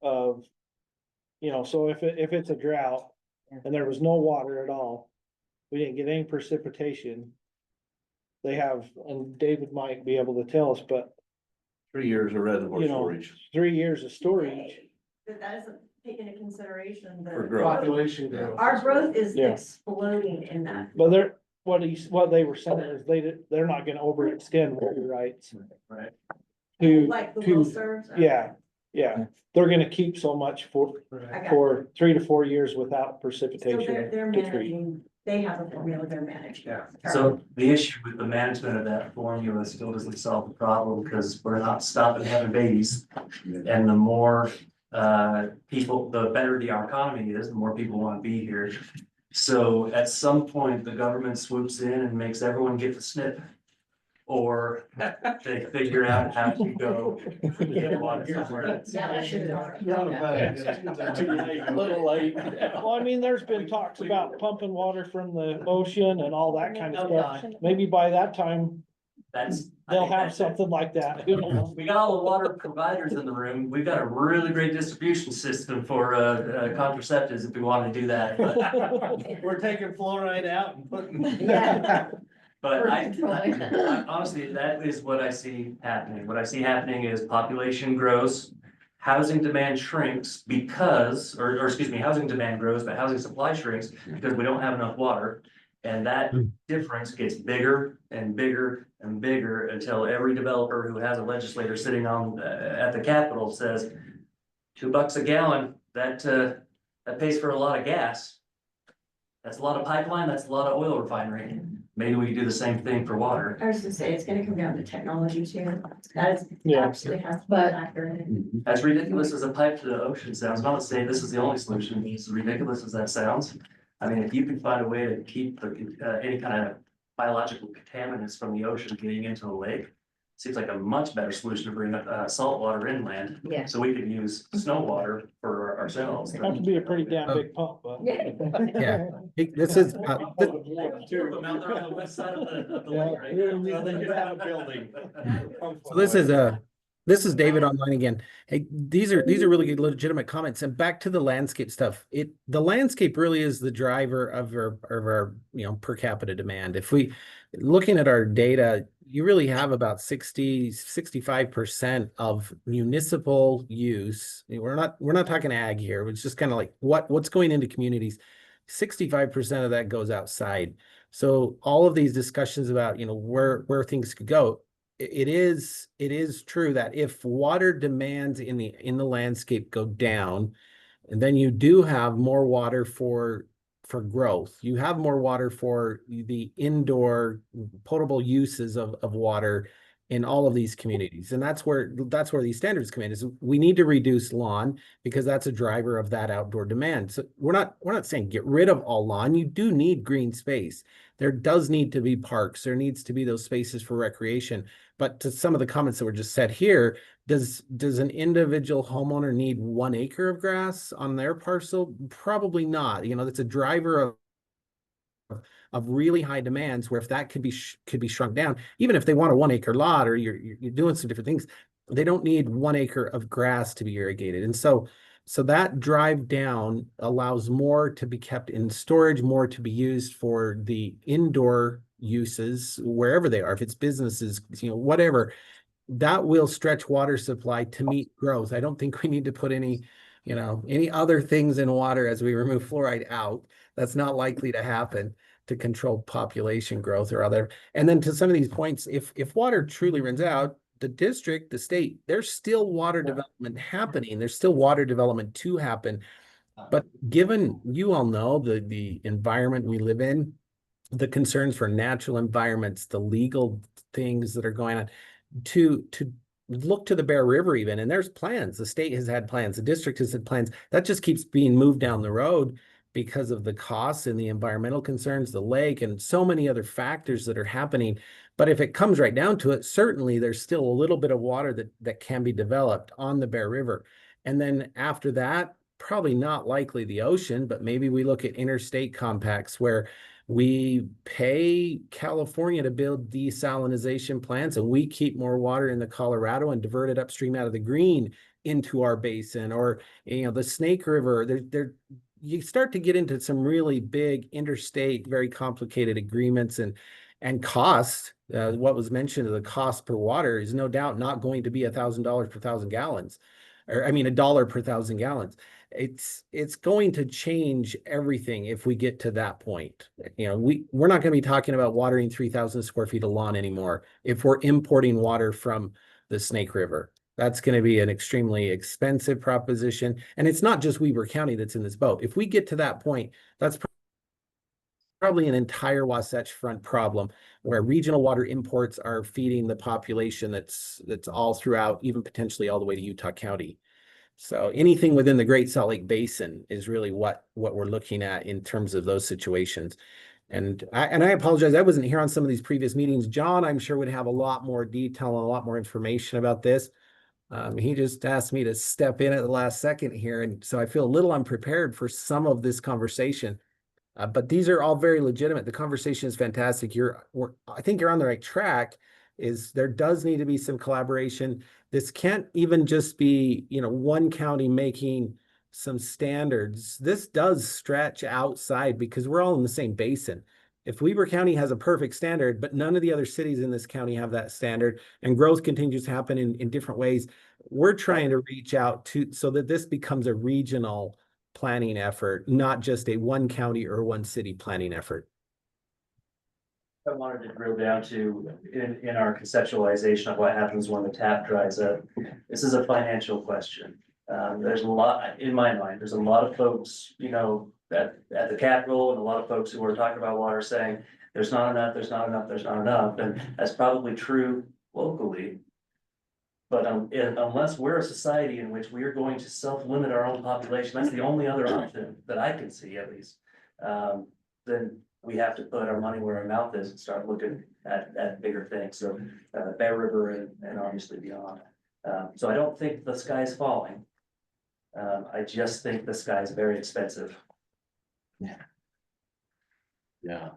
of, so if it's a drought and there was no water at all, we didn't get any precipitation. They have, and David might be able to tell us, but 3 years of reservoir You know, storage 3 years of storage. But that isn't taken into consideration for the growth. Population growth. our growth is Yeah. exploding in that. But what they were saying is they're not gonna overextend water rights. Right. Like the will to, serves. yeah, they're gonna keep so much I got it. for 3 to 4 years without So precipitation. they're to treat. managing, they have a formula they're managing. Yeah, so the issue with the management of that formula still doesn't solve the problem because we're not stopping having babies. And the more people, the better the our economy is, the more people want to be here. So at some point, the government swoops in and makes everyone get the SNP. Or they figure out how to go get water somewhere else. Yeah, that should. Little late. Well, I mean, there's been talks about pumping water from the ocean and all that kind of stuff. Maybe by that time, That's. I they'll think have that's it. something like that. Who knows? We got all the water providers in the room. We've got a really great distribution system for contraceptives if we want to do that. But We're taking fluoride out and putting. But I honestly, that is what I see happening. What I see happening is population grows. Housing demand shrinks because, or excuse me, housing demand grows, but housing supply shrinks because we don't have enough water. And that difference gets bigger and bigger and bigger until every developer who has a legislator sitting on at the Capitol says, $2 a gallon, that pays for a lot of gas. That's a lot of pipeline, that's a lot of oil refinery. Maybe we could do the same thing for water. I was gonna say, it's gonna come down to technology too. That is Yeah. absolutely has to be accurate. As ridiculous as a pipe to the ocean sounds, I'm not saying this is the only solution, as ridiculous as that sounds. I mean, if you can find a way to keep any kind of biological contaminants from the ocean getting into the lake, seems like a much better solution to bring salt water inland. Yeah. So we could use snow water for ourselves. Have to be a pretty damn big pump, but. Yeah, this is, Two of them out there on the west side of the lake, right? Well, then you have a building. so this is This is David online again. Hey, these are really good legitimate comments. And back to the landscape stuff. The landscape really is the driver of our per capita demand. If we looking at our data, you really have about 65% of municipal use. We're not talking ag here. It's just kind of like what's going into communities. 65% of that goes outside. So all of these discussions about where things could go, it is true that if water demands in the landscape go down, and then you do have more water for growth. You have more water for the indoor potable uses of water in all of these communities. And that's where these standards come in, is we need to reduce lawn because that's a driver of that outdoor demand. So we're not saying get rid of all lawn. You do need green space. There does need to be parks. There needs to be those spaces for recreation. But to some of the comments that were just said here, does an individual homeowner need 1 acre of grass on their parcel? Probably not. That's a driver of really high demands, where if that could be shrunk down, even if they want a 1 acre lot or you're doing some different things, they don't need 1 acre of grass to be irrigated. And so that drive down allows more to be kept in storage, more to be used for the indoor uses wherever they are. If it's businesses, whatever, that will stretch water supply to meet growth. I don't think we need to put any other things in water as we remove fluoride out. That's not likely to happen to control population growth or other. And then to some of these points, if water truly runs out, the district, the state, there's still water development happening. There's still water development to happen. But given you all know the environment we live in, the concerns for natural environments, the legal things that are going on, to look to the Bear River even, and there's plans. The state has had plans, the district has had plans. That just keeps being moved down the road because of the costs and the environmental concerns, the lake, and so many other factors that are happening. But if it comes right down to it, certainly there's still a little bit of water that can be developed on the Bear River. And then after that, probably not likely the ocean, but maybe we look at interstate compacts where we pay California to build desalination plants, and we keep more water in the Colorado and divert it upstream out of the green into our basin. Or the Snake River. You start to get into some really big interstate, very complicated agreements and cost. What was mentioned of the cost per water is no doubt not going to be $1,000 per 1,000 gallons, or I mean $1 per 1,000 gallons. It's going to change everything if we get to that point. We're not going to be talking about watering 3,000 square feet of lawn anymore if we're importing water from the Snake River. That's going to be an extremely expensive proposition. And it's not just Weber County that's in this boat. If we get to that point, that's probably an entire Wasatch Front problem, where regional water imports are feeding the population that's all throughout, even potentially all the way to Utah County. So anything within the Great Salt Lake Basin is really what we're looking at in terms of those situations. And I apologize, I wasn't here on some of these previous meetings. John, I'm sure, would have a lot more detail and a lot more information about this. He just asked me to step in at the last second here, and so I feel a little unprepared for some of this conversation. But these are all very legitimate. The conversation is fantastic. I think you're on the right track. There does need to be some collaboration. This can't even just be, one county making some standards. This does stretch outside because we're all in the same basin. If Weber County has a perfect standard, but none of the other cities in this county have that standard, and growth continues to happen in different ways, we're trying to reach out so that this becomes a regional planning effort, not just a one county or one city planning effort. I wanted to drill down to, in our conceptualization of what happens when the tap dries up. This is a financial question. There's a lot, in my mind, there's a lot of folks, at the Capitol, and a lot of folks who are talking about water saying, there's not enough, there's not enough, there's not enough, and that's probably true locally. But unless we're a society in which we are going to self-limit our own population, that's the only other option that I can see, at least. Then we have to put our money where our mouth is and start looking at bigger things. So Bear River and obviously beyond. So I don't think the sky's falling. I just think the sky's very expensive. Yeah.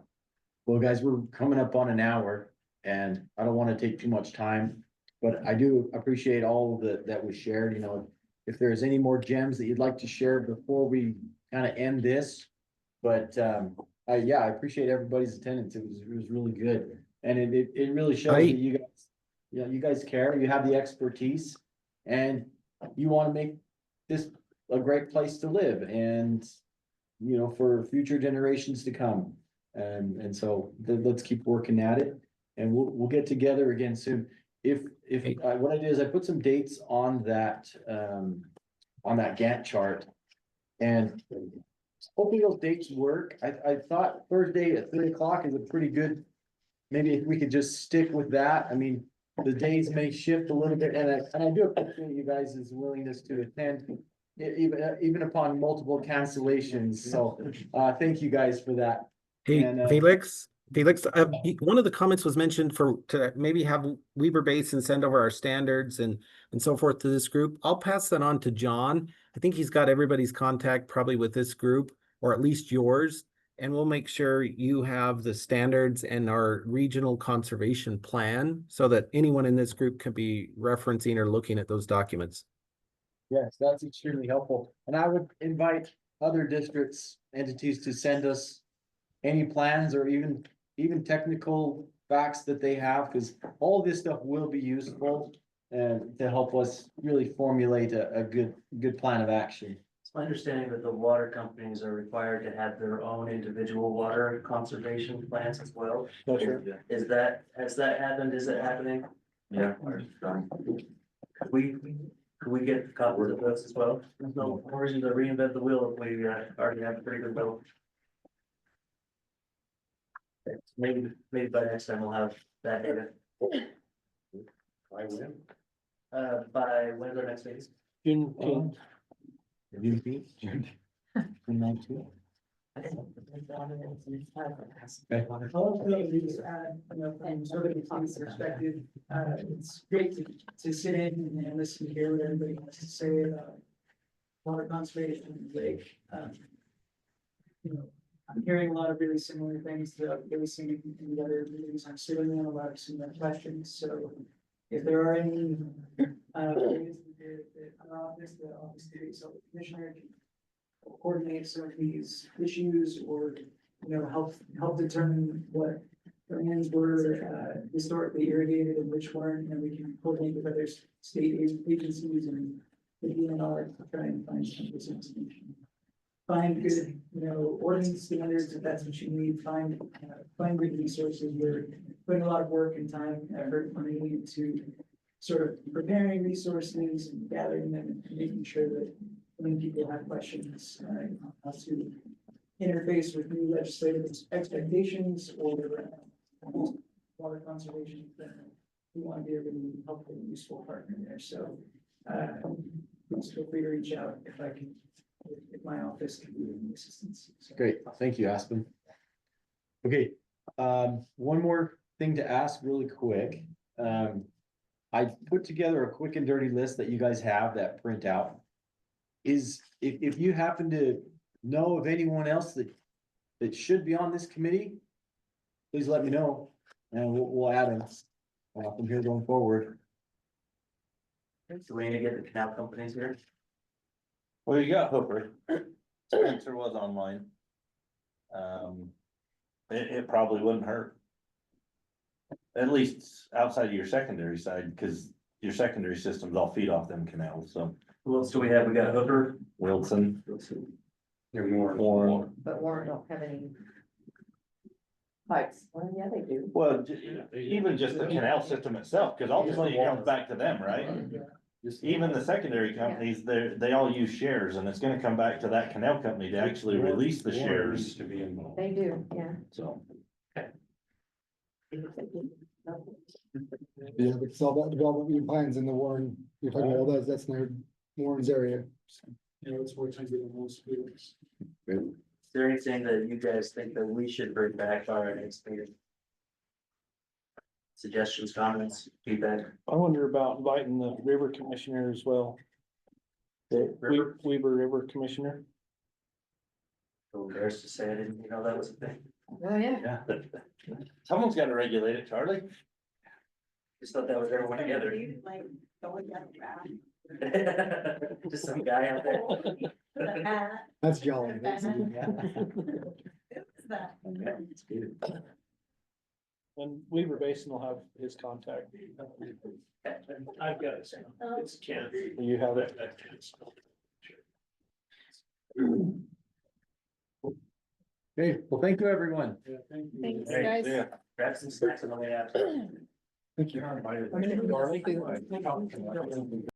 Well, guys, we're coming up on an hour, and I don't want to take too much time. But I do appreciate all that was shared, you know, if there's any more gems that you'd like to share before we kind of end this. But, yeah, I appreciate everybody's attendance. It was really good. And it really shows that you guys, you know, you guys care, you have the expertise and you want to make this a great place to live and, you know, for future generations to come. And so let's keep working at it and we'll get together again soon. If what I did is I put some dates on that Gantt chart and hopefully those dates work. I thought Thursday at 3 o'clock is a pretty good, maybe if we could just stick with that. I mean, the days may shift a little bit and I do appreciate you guys' willingness to attend even upon multiple cancellations. So, thank you guys for that. Hey, And, Felix, one of the comments was mentioned to maybe have Weber Basin send over our standards and so forth to this group. I'll pass that on to John. I think he's got everybody's contact probably with this group, or at least yours. And we'll make sure you have the standards and our regional conservation plan so that anyone in this group can be referencing or looking at those documents. yes, that's extremely helpful. And I would invite other districts, entities to send us any plans or even technical facts that they have, because all this stuff will be useful and to help us really formulate a good plan of action. It's my understanding that the water companies are required to have their own individual water conservation plans as well. No, sure. Has that happened? Is it happening? Yeah. Could we get copies of those as well? There's no reason to reinvent the wheel if we already have a pretty good bill. Maybe by next time we'll have that data. I win. By when's our next meeting? June 10th. Perspective, it's great to sit in and listen to hear what everybody has to say about water conservation, like, I'm hearing a lot of really similar things that I've really seen in the other meetings I'm sitting in, a lot of similar questions, so if there are any, areas that our office, the office of the Select Commissioner can coordinate some of these issues or, help determine what lands were, historically irrigated and which weren't, and we can coordinate with other state agencies and the DNR to try and find some of this information. Find good, ordinance standards, if that's what you need, find good resources. We're putting a lot of work and time and effort into sort of preparing resources and gathering them and making sure that when people have questions, how to interface with new legislative expectations or water conservation, then we want to be a really helpful and useful partner there. So please feel free to reach out if my office can be any assistance. So. Great, thank you, Aspen. Okay, one more thing to ask really quick. I put together a quick and dirty list that you guys have that print out. If you happen to know of anyone else that should be on this committee, please let me know and we'll add them from here going forward. So we need to get the canal companies here. Well, you got Hooper. Spencer was online. It probably wouldn't hurt. At least outside of your secondary side, because your secondary systems all feed off them canals, so. Who else do we have? We got Hooper. Wilson. They're more. But Warren don't have any pipes. Well, yeah, they do. Well, even just the canal system itself, because ultimately it comes back to them, right? Even the secondary companies, they all use shares, and it's gonna come back to that canal company to actually release the shares. To be involved. They do, yeah. So, Yeah, because all that development plans in the Warren, you're talking about all that's near Warren's area. It's more time than most schools. Is there anything that you guys think that we should bring back by our next meeting? Suggestions, comments, feedback? I wonder about inviting the river commissioner as well. The Weber River Commissioner. So embarrassed to say I didn't know that was a thing. Oh, yeah. yeah. Someone's gotta regulate it, Charlie. Just thought that was everyone together. Like, going down the path. Just some guy out there. The hat, That's jolly. That's- that. And Weaver Basin will have his contact. I've got it. Oh. It's Ken. You have it. Okay, well, thank you, everyone. Yeah, thank you. Thanks, Hey, guys. yeah. Grab some snacks on the way out. Thank you.